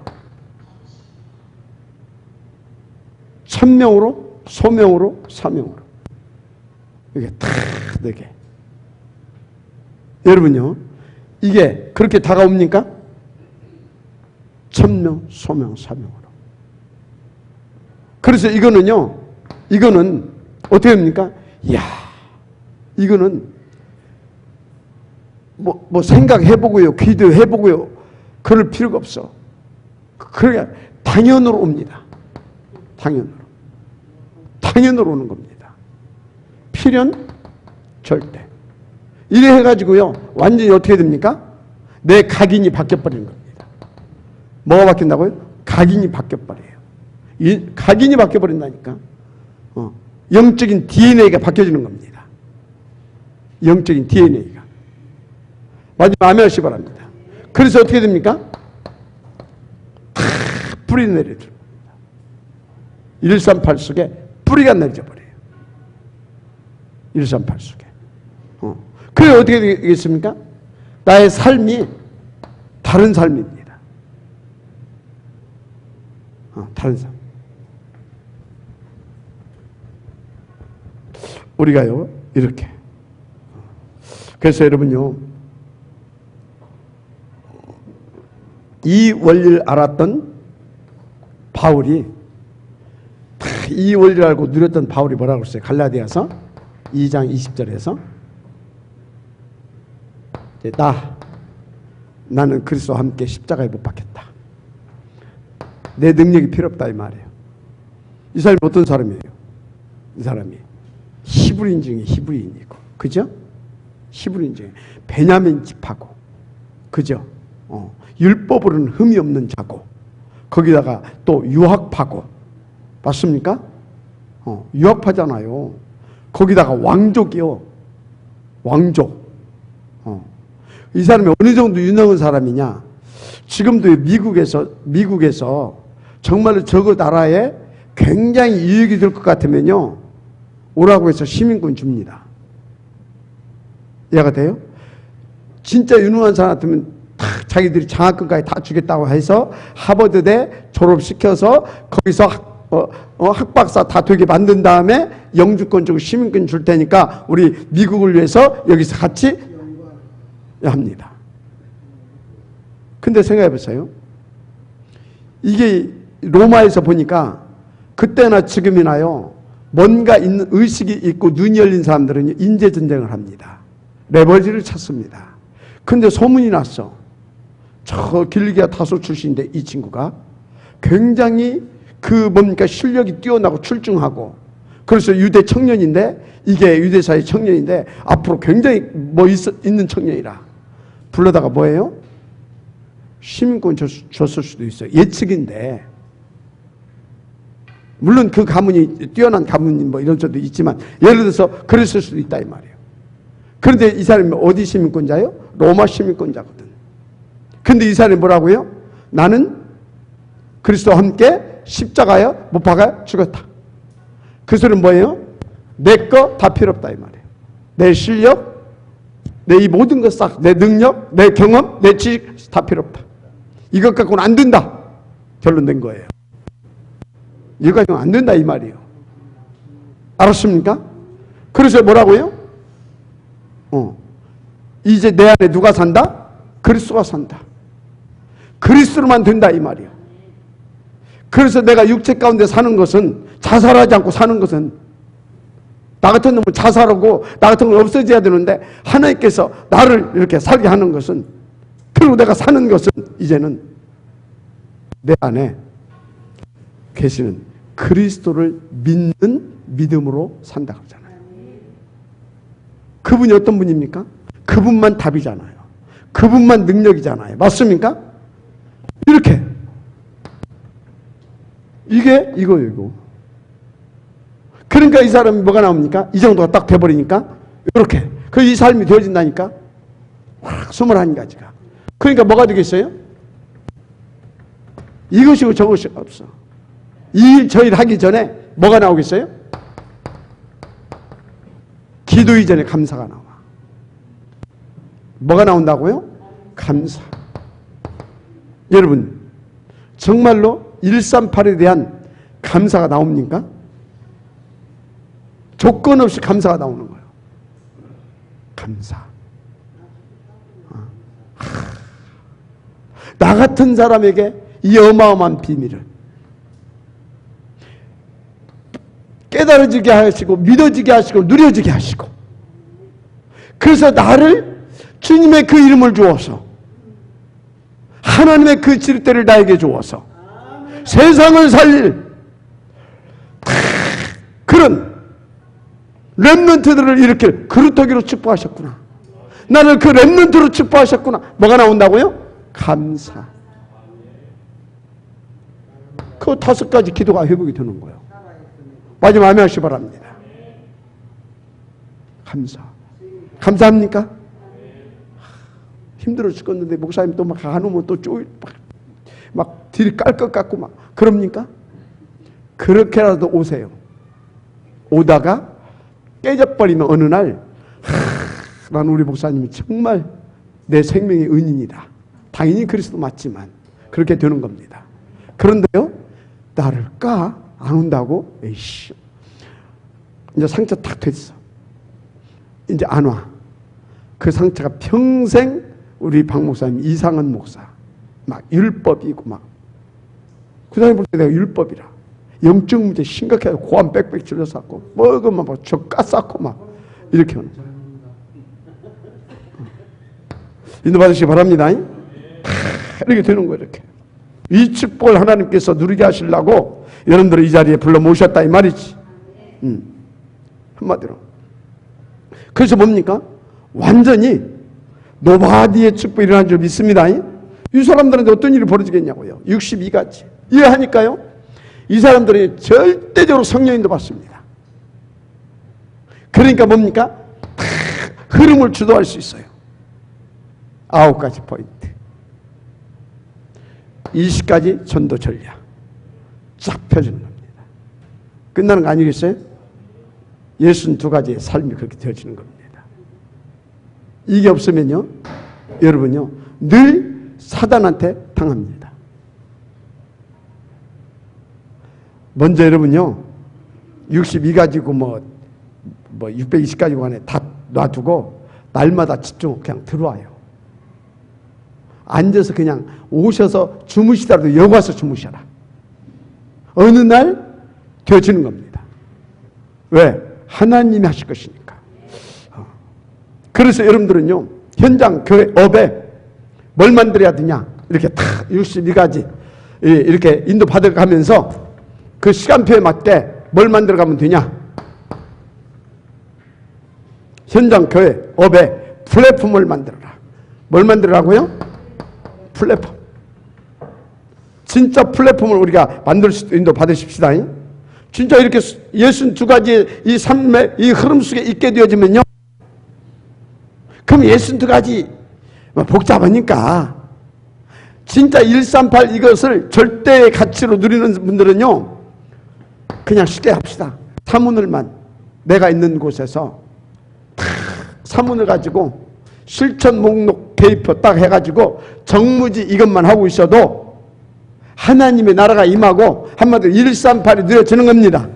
천명으로, 소명으로, 사명으로. 이게 다 되게. 여러분요, 이게 그렇게 다가옵니까? 천명, 소명, 사명으로. 그래서 이거는요, 이거는 어떻게 됩니까? 이야, 이거는 뭐 생각해보고요, 기도해보고요, 그럴 필요가 없어. 그러니까 당연으로 옵니다. 당연으로 오는 겁니다. 필연 절대. 이래 해가지고요, 완전히 어떻게 됩니까? 내 각인이 바뀌어버리는 겁니다. 뭐가 바뀐다고요? 각인이 바뀌어버려요. 이 각인이 바뀌어버린다니까. 영적인 DNA가 바뀌어지는 겁니다. 영적인 DNA가. 마지막 아멘 하시기 바랍니다. 그래서 어떻게 됩니까? 다 뿌리 내려줍니다. 138 속에 뿌리가 내려져 버려요. 138 속에. 그게 어떻게 되겠습니까? 나의 삶이 다른 삶입니다. 다른 삶. 우리가요, 이렇게. 그래서 여러분요, 이 원리를 알았던 바울이, 이 원리를 알고 누렸던 바울이 뭐라고 했어요? 갈라디아서 2장 20절에서 나는 그리스도와 함께 십자가에 못 박혔다. 내 능력이 필요 없다 이 말이에요. 이 사람이 어떤 사람이에요? 이 사람이 히브리인 중에 히브리인이고, 그죠? 히브리인 중에 베냐민 집하고, 그죠? 율법으로는 흠이 없는 자고, 거기다가 또 유학파고, 맞습니까? 유학파잖아요. 거기다가 왕족이요. 왕족. 이 사람이 어느 정도 유능한 사람이냐? 지금도 미국에서 정말로 저거 나라에 굉장히 이익이 될 것 같으면요, 오라고 해서 시민권 줍니다. 이해가 돼요? 진짜 유능한 사람 같으면 다 자기들이 장학금까지 다 주겠다고 해서 하버드대 졸업시켜서 거기서 학박사 다 되게 만든 다음에 영주권 주고 시민권 줄 테니까 우리 미국을 위해서 여기서 같이 합니다. 근데 생각해 보세요. 이게 로마에서 보니까 그때나 지금이나요, 뭔가 있는 의식이 있고 눈이 열린 사람들은 인재전쟁을 합니다. 레버리지를 찾습니다. 근데 소문이 났어. 저 길리기아 타소 출신인데 이 친구가 굉장히 실력이 뛰어나고 출중하고, 그래서 유대 청년인데, 이게 유대사의 청년인데 앞으로 굉장히 있는 청년이라 불러다가 뭐예요? 시민권 줬을 수도 있어요. 예측인데, 물론 그 가문이 뛰어난 가문인 이런 것도 있지만, 예를 들어서 그랬을 수도 있다 이 말이에요. 그런데 이 사람이 어디 시민권자예요? 로마 시민권자거든. 근데 이 사람이 뭐라고요? 나는 그리스도와 함께 십자가에 못 박아 죽었다. 그 소리는 뭐예요? 내 거 다 필요 없다 이 말이에요. 내 실력, 내 이 모든 것 싹, 내 능력, 내 경험, 내 지식 다 필요 없다. 이것 갖고는 안 된다. 결론된 거예요. 이거 가지고는 안 된다 이 말이에요. 알았습니까? 그래서 뭐라고요? 이제 내 안에 누가 산다? 그리스도가 산다. 그리스도로만 된다 이 말이에요. 그래서 내가 육체 가운데 사는 것은, 자살하지 않고 사는 것은, 나 같은 놈은 자살하고 나 같은 건 없어져야 되는데 하나님께서 나를 이렇게 살게 하는 것은, 그리고 내가 사는 것은 이제는 내 안에 계시는 그리스도를 믿는 믿음으로 산다 그러잖아요. 그분이 어떤 분입니까? 그분만 답이잖아요. 그분만 능력이잖아요. 맞습니까? 이렇게. 이게 이거예요, 이거. 그러니까 이 사람이 뭐가 나옵니까? 이 정도가 딱 돼버리니까 이렇게. 그 이 삶이 되어진다니까. 21가지가. 그러니까 뭐가 되겠어요? 이것이고 저것이 없어. 이 일 저 일 하기 전에 뭐가 나오겠어요? 기도 이전에 감사가 나와. 뭐가 나온다고요? 감사. 여러분, 정말로 138에 대한 감사가 나옵니까? 조건 없이 감사가 나오는 거예요. 감사. 나 같은 사람에게 이 어마어마한 비밀을 깨달아지게 하시고 믿어지게 하시고 누려지게 하시고, 그래서 나를 주님의 그 이름을 주어서 하나님의 그 지렛대를 나에게 주어서 세상을 살릴 그런 렘넌트들을 이렇게 그루터기로 축복하셨구나. 나를 그 렘넌트로 축복하셨구나. 뭐가 나온다고요? 감사. 그 5가지 기도가 회복이 되는 거예요. 마지막 아멘 하시기 바랍니다. 감사. 감사합니까? 힘들어 죽겠는데 목사님 또 막 가놓으면 또 막 딜 깔 것 같고 막 그럽니까? 그렇게라도 오세요. 오다가 깨져버리면 어느 날 난 우리 목사님이 정말 내 생명의 은인이다. 당연히 그리스도 맞지만 그렇게 되는 겁니다. 그런데요, 나를 까? 안 온다고? 에이씨, 이제 상처 딱 됐어. 이제 안 와. 그 상처가 평생 우리 박 목사님, 이상은 목사 막 율법이고 막 그 사람이 볼 때 내가 율법이라 영적 문제 심각해서 고함 빽빽 질러쌌고 먹으면 막 저 까쌌고 막 이렇게 하는 거예요. 인도 받으시기 바랍니다. 이렇게 되는 거예요. 이렇게 이 축복을 하나님께서 누리게 하시려고 여러분들을 이 자리에 불러 모셨다 이 말이지. 한마디로. 그래서 뭡니까? 완전히 노바디의 축복이 일어난 줄 믿습니다. 이 사람들한테 어떤 일이 벌어지겠냐고요. 62가지. 이해하니까요. 이 사람들이 절대적으로 성령인도 받습니다. 그러니까 뭡니까? 흐름을 주도할 수 있어요. 9가지 포인트. 20가지 전도 전략. 쫙 펴주는 겁니다. 끝나는 거 아니겠어요? 62가지의 삶이 그렇게 되어지는 겁니다. 이게 없으면요, 여러분요, 늘 사단한테 당합니다. 먼저 여러분요, 62가지고 뭐 620가지고 안에 다 놔두고 날마다 집중 그냥 들어와요. 앉아서 그냥 오셔서 주무시더라도 여기 와서 주무셔라. 어느 날 되어지는 겁니다. 왜? 하나님이 하실 것이니까. 그래서 여러분들은요, 현장 교회 업에 뭘 만들어야 되냐, 이렇게 다 62가지 이렇게 인도 받아가면서 그 시간표에 맞게 뭘 만들어가면 되냐. 현장 교회 업에 플랫폼을 만들어라. 뭘 만들라고요? 플랫폼. 진짜 플랫폼을 우리가 만들 수 있도록 인도 받으십시다. 진짜 이렇게 62가지의 이 삶의 이 흐름 속에 있게 되어지면요, 그럼 62가지 복잡하니까 진짜 138 이것을 절대의 가치로 누리는 분들은요, 그냥 쉽게 합시다. 사문을만 내가 있는 곳에서 사문을 가지고 실천 목록 개입표 딱 해가지고 정무지 이것만 하고 있어도 하나님의 나라가 임하고 한마디로 138이 누려지는 겁니다.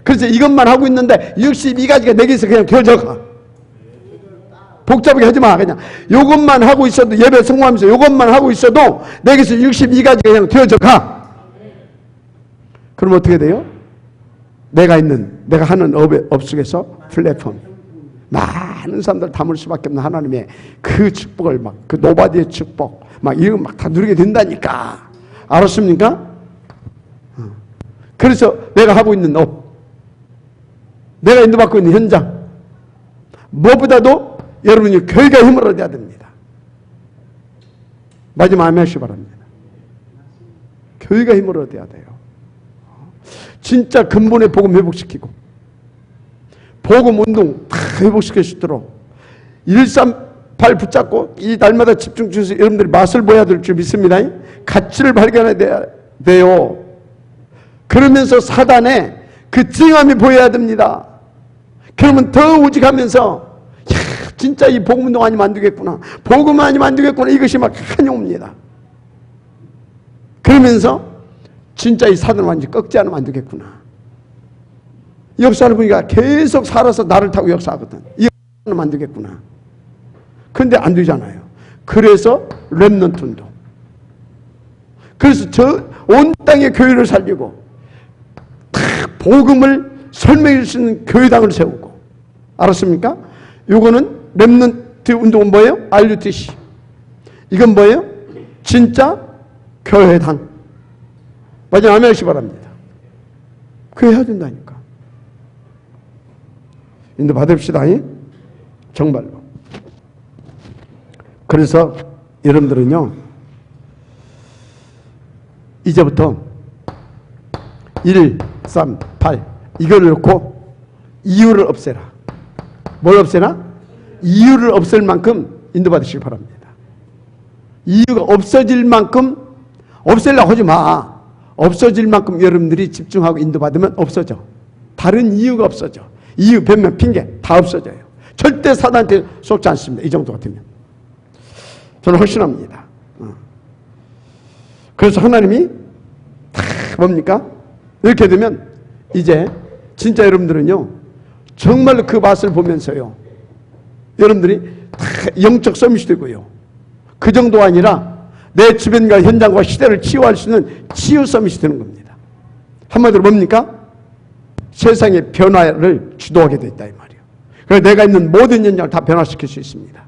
그래서 이것만 하고 있는데 62가지가 내게서 그냥 되어져가. 복잡하게 하지 마. 그냥 요것만 하고 있어도, 예배 성공하면서 요것만 하고 있어도 내게서 62가지가 그냥 되어져가. 그럼 어떻게 돼요? 내가 하는 업 속에서 플랫폼, 많은 사람들 담을 수밖에 없는 하나님의 그 축복을 막, 그 노바디의 축복 막 이거 막 다 누리게 된다니까. 알았습니까? 그래서 내가 하고 있는 업, 내가 인도받고 있는 현장, 무엇보다도 여러분이 교회가 힘을 얻어야 됩니다. 마지막 아멘 하시기 바랍니다. 교회가 힘을 얻어야 돼요. 진짜 근본의 복음 회복시키고 복음 운동 다 회복시킬 수 있도록 발 붙잡고 이 날마다 집중 주셔서 여러분들이 맛을 보여야 될 줄 믿습니다. 가치를 발견해야 돼요. 그러면서 사단의 그 찡함이 보여야 됩니다. 그러면 더 우직하면서 진짜 이 복음운동 아니면 안 되겠구나, 복음 아니면 안 되겠구나, 이것이 막 한이 옵니다. 그러면서 진짜 이 사단을 완전히 꺾지 않으면 안 되겠구나. 역사를 보니까 계속 살아서 나를 타고 역사하거든. 이거는 안 되겠구나. 근데 안 되잖아요. 그래서 렘넌트 운동. 그래서 저 온 땅의 교회를 살리고 복음을 설명해 줄 수 있는 교회당을 세우고. 알았습니까? 요거는 렘넌트 운동은 뭐예요? RUTC. 이건 뭐예요? 진짜 교회당. 맞아, 아멘 하시기 바랍니다. 그게 해야 된다니까. 인도 받읍시다. 정말로. 그래서 여러분들은요, 이제부터 1, 3, 8 이걸 놓고 이유를 없애라. 뭘 없애라? 이유를 없앨 만큼 인도받으시기 바랍니다. 이유가 없어질 만큼 없애려고 하지 마. 없어질 만큼 여러분들이 집중하고 인도받으면 없어져. 다른 이유가 없어져. 이유, 변명, 핑계 다 없어져요. 절대 사단한테 속지 않습니다. 이 정도 같으면. 저는 확신합니다. 그래서 하나님이 다 뭡니까? 이렇게 되면 이제 진짜 여러분들은요, 정말로 그 맛을 보면서요, 여러분들이 다 영적 서밋이 되고요, 그 정도 아니라 내 주변과 현장과 시대를 치유할 수 있는 치유 서밋이 되는 겁니다. 한마디로 뭡니까? 세상의 변화를 주도하게 돼 있다 이 말이에요. 그래서 내가 있는 모든 현장을 다 변화시킬 수 있습니다.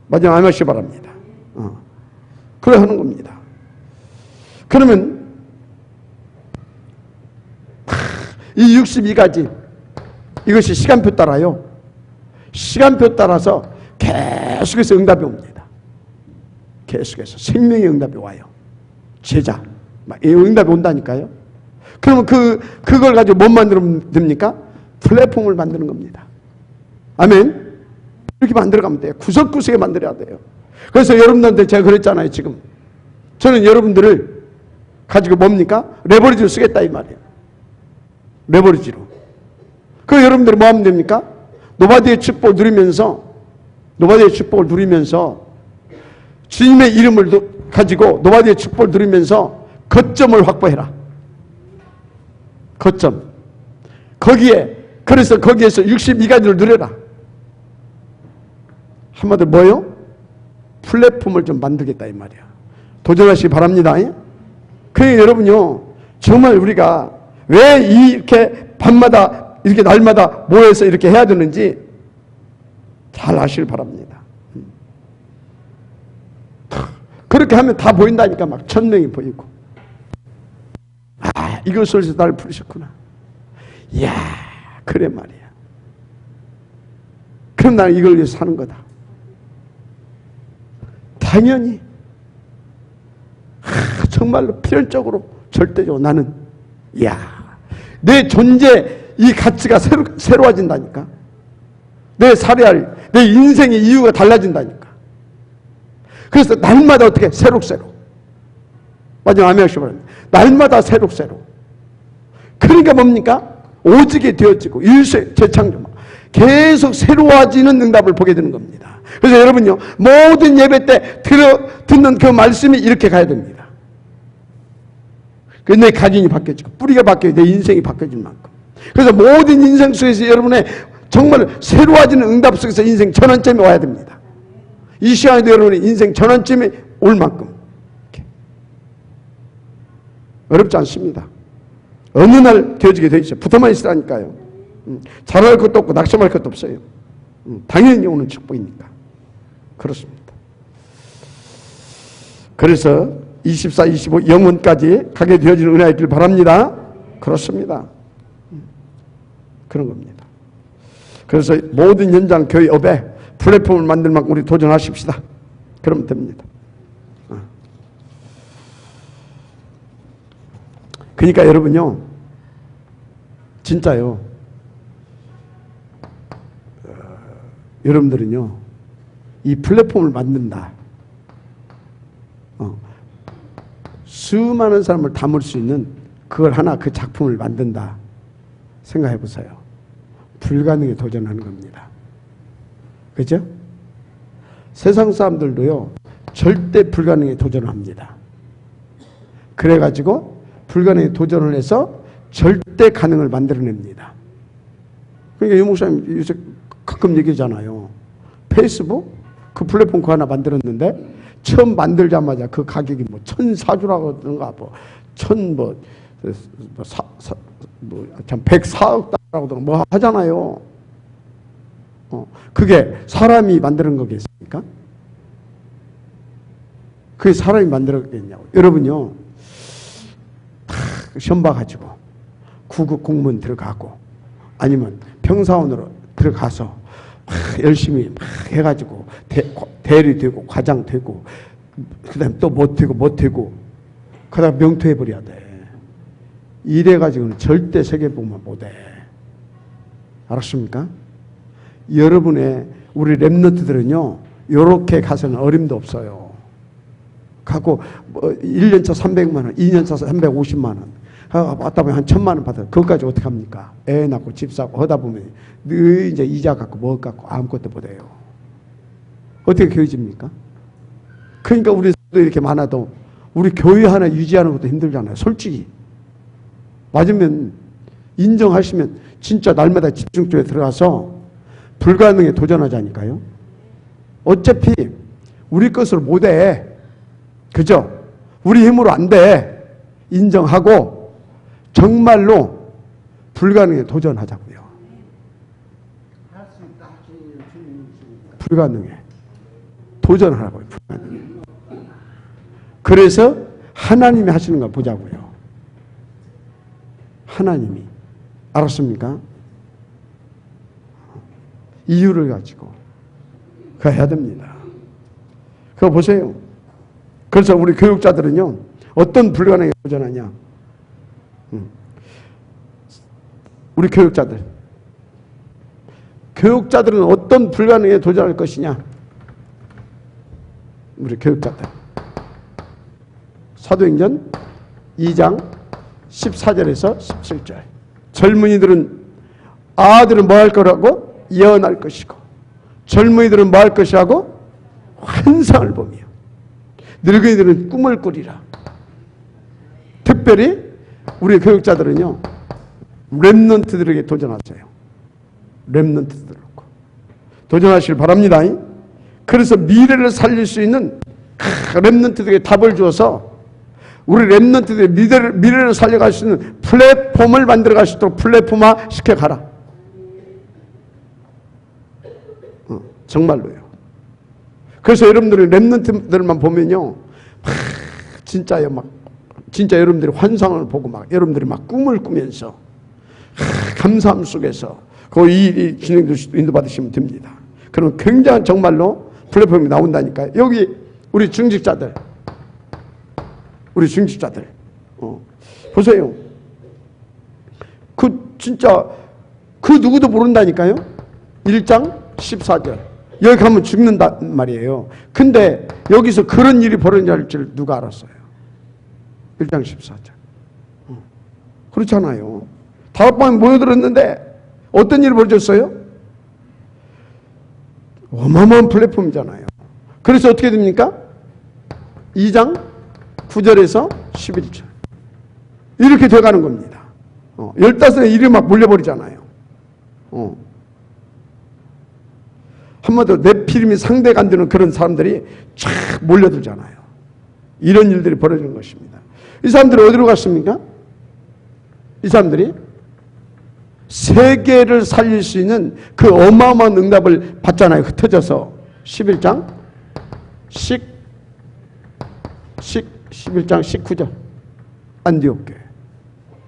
마지막 알마시 바랍니다. 그래 하는 겁니다. 그러면 이 62가지 이것이 시간표 따라요. 시간표 따라서 계속해서 응답이 옵니다. 계속해서 생명의 응답이 와요. 제자 막 응답이 온다니까요. 그러면 그걸 가지고 못 만들면 됩니까? 플랫폼을 만드는 겁니다. 아멘. 이렇게 만들어가면 돼요. 구석구석에 만들어야 돼요. 그래서 여러분들한테 제가 그랬잖아요. 지금 저는 여러분들을 가지고 뭡니까? 레버리지로 쓰겠다 이 말이에요. 레버리지로. 그 여러분들이 뭐 하면 됩니까? 노바디의 축복을 누리면서 주님의 이름을 가지고 노바디의 축복을 누리면서 거점을 확보해라. 거점. 그래서 거기에서 62가지를 누려라. 한마디로 뭐요? 플랫폼을 좀 만들겠다 이 말이야. 도전하시기 바랍니다. 그러니까 여러분요, 정말 우리가 왜 이렇게 밤마다 이렇게 날마다 모여서 이렇게 해야 되는지 잘 아시길 바랍니다. 그렇게 하면 다 보인다니까. 막 1000명이 보이고, 아, 이것을 위해서 나를 부르셨구나. 이야, 그래 말이야. 그럼 나는 이걸 위해서 사는 거다. 당연히 정말로 필연적으로 절대적으로 나는, 이야, 내 존재 이 가치가 새로워진다니까. 내 살아야 내 인생의 이유가 달라진다니까. 그래서 날마다 어떻게 새록새록. 마지막 아멘 하시기 바랍니다. 날마다 새록새록. 그러니까 뭡니까? 오직이 되어지고 일세 재창조, 계속 새로워지는 응답을 보게 되는 겁니다. 그래서 여러분요, 모든 예배 때 듣는 그 말씀이 이렇게 가야 됩니다. 내 각인이 바뀌어지고 뿌리가 바뀌어야 내 인생이 바뀌어질 만큼. 그래서 모든 인생 속에서 여러분의 정말 새로워지는 응답 속에서 인생 전환점이 와야 됩니다. 이 시간에도 여러분의 인생 전환점이 올 만큼. 이렇게. 어렵지 않습니다. 어느 날 되어지게 되어 있어요. 붙어만 있으라니까요. 잘할 것도 없고 낙심할 것도 없어요. 당연히 오는 축복이니까. 그렇습니다. 그래서 24, 25 영혼까지 가게 되어지는 은혜가 있길 바랍니다. 그렇습니다. 그런 겁니다. 그래서 모든 현장 교회 업에 플랫폼을 만들 만큼 우리 도전하십시다. 그러면 됩니다. 그러니까 여러분요, 진짜요, 여러분들은요 이 플랫폼을 만든다. 수많은 사람을 담을 수 있는 그걸 하나 그 작품을 만든다. 생각해 보세요. 불가능에 도전하는 겁니다. 그죠? 세상 사람들도요, 절대 불가능에 도전합니다. 그래가지고 불가능에 도전을 해서 절대 가능을 만들어냅니다. 그러니까 유 목사님 요새 가끔 얘기하잖아요. 페이스북 그 플랫폼 그거 하나 만들었는데 처음 만들자마자 그 가격이 뭐 1,004주라고 하던가 참 104억 달러라고 뭐 하잖아요. 그게 사람이 만드는 거겠습니까? 그게 사람이 만들었겠냐고. 여러분요, 다 시험 봐가지고 9급 공무원 들어가고 아니면 평사원으로 들어가서 열심히 해가지고 대리 되고 과장 되고 그 다음에 또 못 되고 그다음 명퇴해버려야 돼. 이래가지고는 절대 세계복음화 못해. 알았습니까? 여러분의 우리 랩런트들은요, 요렇게 가서는 어림도 없어요. 갖고 뭐 1년차 300만 원, 2년차 350만 원, 왔다 보면 한 1,000만 원 받아요. 그것까지 어떻게 합니까? 애 낳고 집 사고 하다 보면 늘 이제 이자 갖고 뭐 갖고 아무것도 못해요. 어떻게 교회집니까? 그러니까 우리 이렇게 많아도 우리 교회 하나 유지하는 것도 힘들잖아요. 솔직히. 맞으면 인정하시면 진짜 날마다 집중적으로 들어가서 불가능에 도전하자니까요. 어차피 우리 것으로 못해. 그죠? 우리 힘으로 안 돼. 인정하고 정말로 불가능에 도전하자고요. 불가능에 도전하라고요. 불가능에. 그래서 하나님이 하시는 걸 보자고요. 하나님이. 알았습니까? 이유를 가지고 그거 해야 됩니다. 그거 보세요. 그래서 우리 교육자들은요, 어떤 불가능에 도전하냐. 우리 교육자들은 어떤 불가능에 도전할 것이냐. 우리 교육자들. 사도행전 2장 14절에서 17절. 젊은이들은 아들은 뭐 할 거라고? 예언할 것이고, 젊은이들은 뭐 할 것이라고? 환상을 보며, 늙은이들은 꿈을 꾸리라. 특별히 우리 교육자들은요, 랩런트들에게 도전하세요. 랩런트들 놓고 도전하시길 바랍니다. 그래서 미래를 살릴 수 있는 랩런트들에게 답을 주어서 우리 랩런트들의 미래를 살려갈 수 있는 플랫폼을 만들어갈 수 있도록 플랫폼화 시켜가라. 정말로요. 그래서 여러분들이 랩런트들만 보면요, 진짜요, 진짜 여러분들이 환상을 보고 여러분들이 꿈을 꾸면서 감사함 속에서 이 진행도 인도받으시면 됩니다. 그럼 굉장한 정말로 플랫폼이 나온다니까요. 여기 우리 중직자들 보세요. 진짜 누구도 모른다니까요. 1장 14절. 여기 가면 죽는단 말이에요. 근데 여기서 그런 일이 벌어질 줄 누가 알았어요? 1장 14절. 그렇잖아요. 다락방에 모여들었는데 어떤 일이 벌어졌어요? 어마어마한 플랫폼이잖아요. 그래서 어떻게 됩니까? 2장 9절에서 11절. 이렇게 돼가는 겁니다. 15의 일이 막 몰려버리잖아요. 한마디로 네피림이 상대가 안 되는 그런 사람들이 쫙 몰려들잖아요. 이런 일들이 벌어지는 것입니다. 이 사람들이 어디로 갔습니까? 이 사람들이 세계를 살릴 수 있는 그 어마어마한 응답을 받잖아요. 흩어져서 11장 11장 19절 안디옥 교회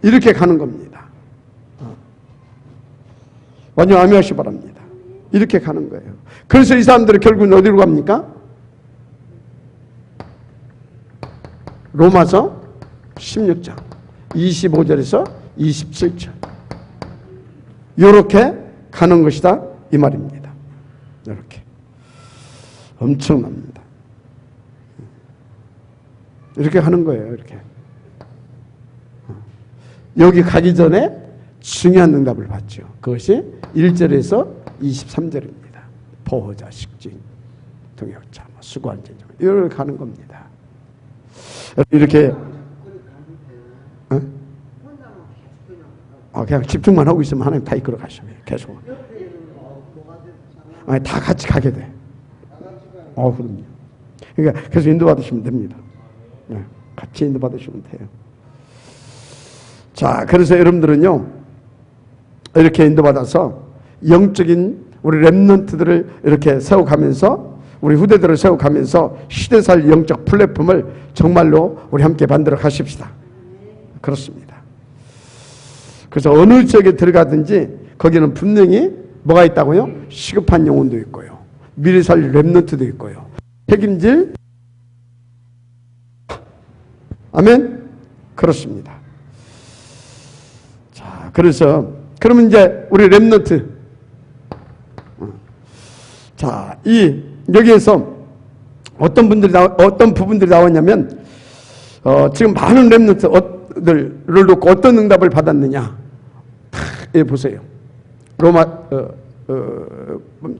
이렇게 가는 겁니다. 완전 아멘하시 바랍니다. 이렇게 가는 거예요. 그래서 이 사람들은 결국은 어디로 갑니까? 로마서 16장 25절에서 27절 이렇게 가는 것이다 이 말입니다. 이렇게. 엄청납니다. 이렇게 하는 거예요. 이렇게. 여기 가기 전에 중요한 응답을 받죠. 그것이 1절에서 23절입니다. 보호자, 식진, 동역자, 수고한 제정 이렇게 가는 겁니다. 이렇게 그냥 집중만 하고 있으면 하나님 다 이끌어 가셔요. 계속. 다 같이 가게 돼. 그럼요. 그러니까 계속 인도받으시면 됩니다. 같이 인도받으시면 돼요. 자, 그래서 여러분들은요, 이렇게 인도받아서 영적인 우리 렘넌트들을 이렇게 세워가면서, 우리 후대들을 세워가면서 시대살 영적 플랫폼을 정말로 우리 함께 만들어 가십시다. 그렇습니다. 그래서 어느 지역에 들어가든지 거기는 분명히 뭐가 있다고요? 시급한 영혼도 있고요. 미래 살 렘넌트도 있고요. 책임질, 아멘? 그렇습니다. 자, 그래서 그러면 이제 우리 렘넌트, 자, 여기에서 어떤 부분들이 나왔냐면, 지금 많은 렘넌트들을 놓고 어떤 응답을 받았느냐. 예, 보세요. 로마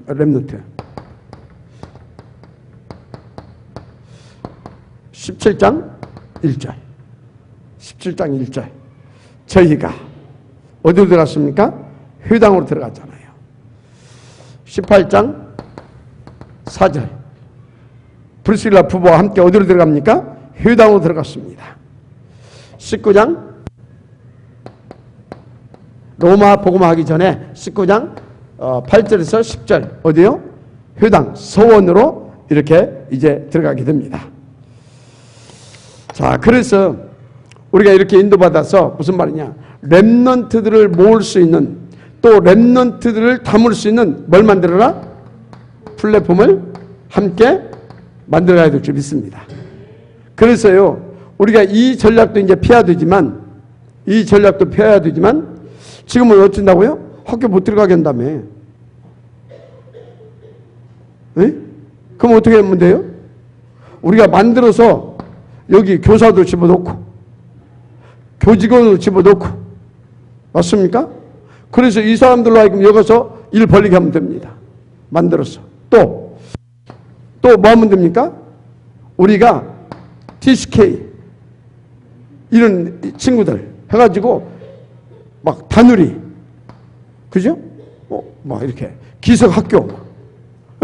렘넌트 17장 1절 17장 1절 저희가 어디로 들어갔습니까? 회당으로 들어갔잖아요. 18장 4절 브리스길라 부부와 함께 어디로 들어갑니까? 회당으로 들어갔습니다. 19장 로마 복음화 하기 전에 19장 8절에서 10절 어디요? 회당 서원으로 이렇게 이제 들어가게 됩니다. 자, 그래서 우리가 이렇게 인도받아서 무슨 말이냐? 렘넌트들을 모을 수 있는, 또 렘넌트들을 담을 수 있는 뭘 만들어라? 플랫폼을 함께 만들어야 될 줄 믿습니다. 그래서요, 우리가 이 전략도 이제 피해야 되지만 지금은 어쩐다고요? 학교 못 들어가게 한다며. 네? 그럼 어떻게 하면 돼요? 우리가 만들어서 여기 교사도 집어넣고 교직원을 집어넣고, 맞습니까? 그래서 이 사람들로 하여금 여기서 일 벌리게 하면 됩니다. 만들어서. 또 뭐 하면 됩니까? 우리가 TCK 이런 친구들 해가지고 막 다누리, 그죠? 막 이렇게 기석학교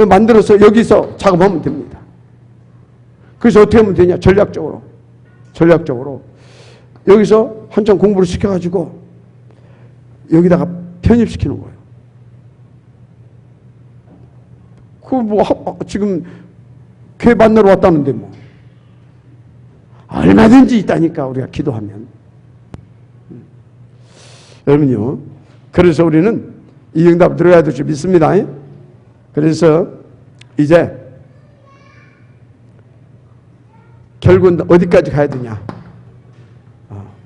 만들어서 여기서 작업하면 됩니다. 그래서 어떻게 하면 되냐? 전략적으로 여기서 한참 공부를 시켜가지고 여기다가 편입시키는 거예요. 지금 교회 만나러 왔다는데 뭐 얼마든지 있다니까, 우리가 기도하면. 여러분요, 그래서 우리는 이 응답 들어야 될 줄 믿습니다. 그래서 이제 결국은 어디까지 가야 되냐?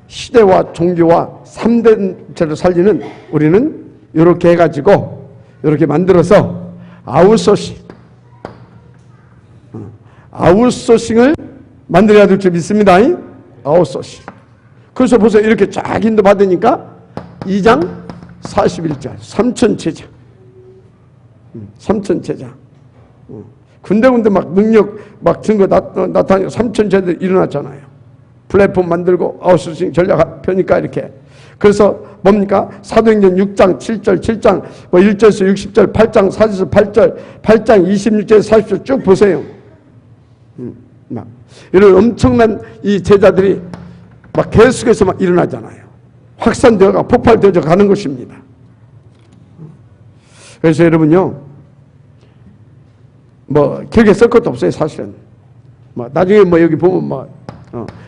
시대와 종교와 3대체로 살리는, 우리는 이렇게 해가지고 이렇게 만들어서 아웃소싱을 만들어야 될 줄 믿습니다. 아웃소싱. 그래서 보세요. 이렇게 쫙 인도 받으니까 2장 41절 삼천제자. 군데군데 막 능력 막 증거 나타나고 삼천제자들 일어났잖아요. 플랫폼 만들고 아웃소싱 전략 펴니까 이렇게. 그래서 뭡니까? 사도행전 6장 7장 뭐 1절에서 60절, 8장 4절에서 8절, 8장 26절에서 40절 쭉 보세요. 막 이런 엄청난 이 제자들이 막 계속해서 막 일어나잖아요. 확산되어가 폭발되어 가는 것입니다. 그래서 여러분요, 뭐 기억에 쓸 것도 없어요, 사실은. 뭐 나중에 뭐 여기 보면 뭐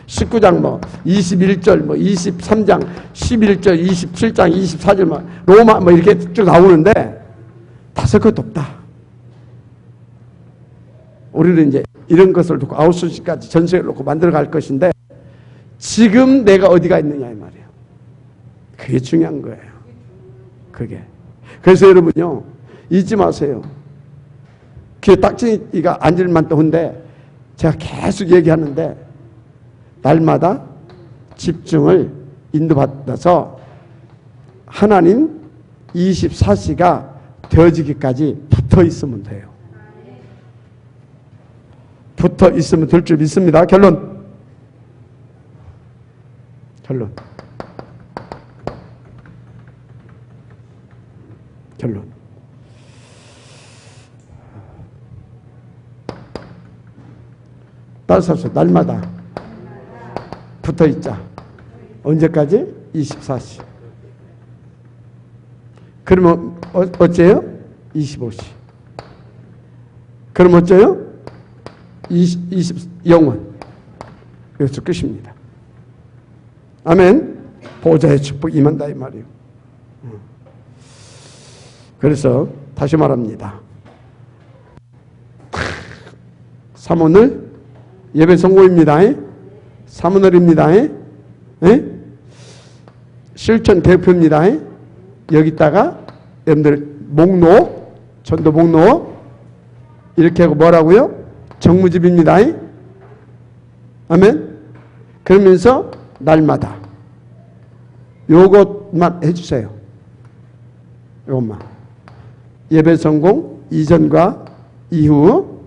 19장 뭐 21절 뭐 23장 11절 27장 24절 뭐 로마 뭐 이렇게 쭉 나오는데 다 쓸 것도 없다. 우리는 이제 이런 것을 놓고 아웃소싱까지 전세를 놓고 만들어 갈 것인데, 지금 내가 어디가 있느냐 이 말이에요. 그게 중요한 거예요. 그게. 그래서 여러분요, 잊지 마세요. 귀에 딱지가 앉을 만한데 제가 계속 얘기하는데 날마다 집중을 인도받아서 하나님 24시가 되어지기까지 붙어 있으면 돼요. 붙어 있으면 될 줄 믿습니다. 결론. 따라서 날마다 붙어 있자. 언제까지? 24시. 그러면 어째요? 25시. 그럼 어째요? 영원. 여기서 끝입니다. 아멘. 보좌의 축복 임한다 이 말이에요. 그래서 다시 말합니다. 사모늘 예배 성공입니다. 사모늘입니다. 실천 대표입니다. 여기다가 여러분들 목록, 전도 목록 이렇게 하고 뭐라고요? 정무집입니다. 아멘. 그러면서 날마다 요것만 해주세요. 요것만. 예배 성공 이전과 이후.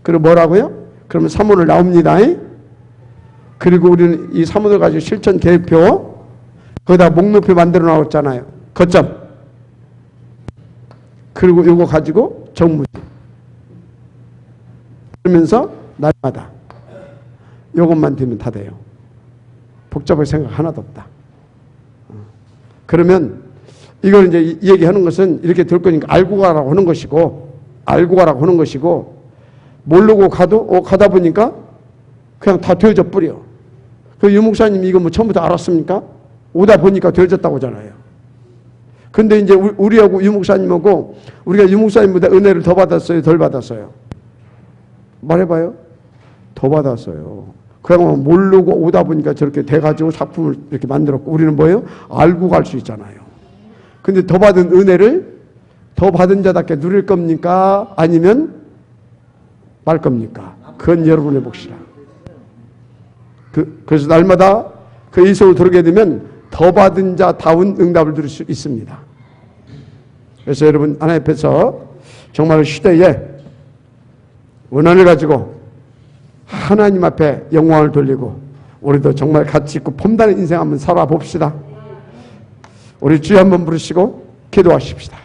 그리고 뭐라고요? 그러면 사모를 나옵니다. 그리고 우리는 이 사모를 가지고 실천 계획표 거기다 목록표 만들어 나왔잖아요. 거점. 그리고 요거 가지고 정무집. 그러면서 날마다 요것만 되면 다 돼요. 복잡할 생각 하나도 없다. 그러면 이걸 이제 얘기하는 것은 이렇게 될 거니까 알고 가라고 하는 것이고, 모르고 가다 보니까 그냥 다 되어져 버려. 그 유목사님 이거 뭐 처음부터 알았습니까? 오다 보니까 되어졌다고 하잖아요. 근데 이제 우리하고 유목사님하고 우리가 유목사님보다 은혜를 더 받았어요? 덜 받았어요? 말해봐요. 더 받았어요. 그냥 모르고 오다 보니까 저렇게 돼가지고 작품을 이렇게 만들었고, 우리는 뭐예요? 알고 갈 수 있잖아요. 근데 더 받은 은혜를 더 받은 자답게 누릴 겁니까? 아니면 말 겁니까? 그건 여러분의 몫이라. 그래서 날마다 그 일속으로 들어오게 되면 더 받은 자다운 응답을 들을 수 있습니다. 그래서 여러분 하나님 앞에서 정말 시대에 원한을 가지고 하나님 앞에 영광을 돌리고 우리도 정말 가치 있고 폼나는 인생 한번 살아봅시다. 우리 주여 한번 부르시고 기도하십시다.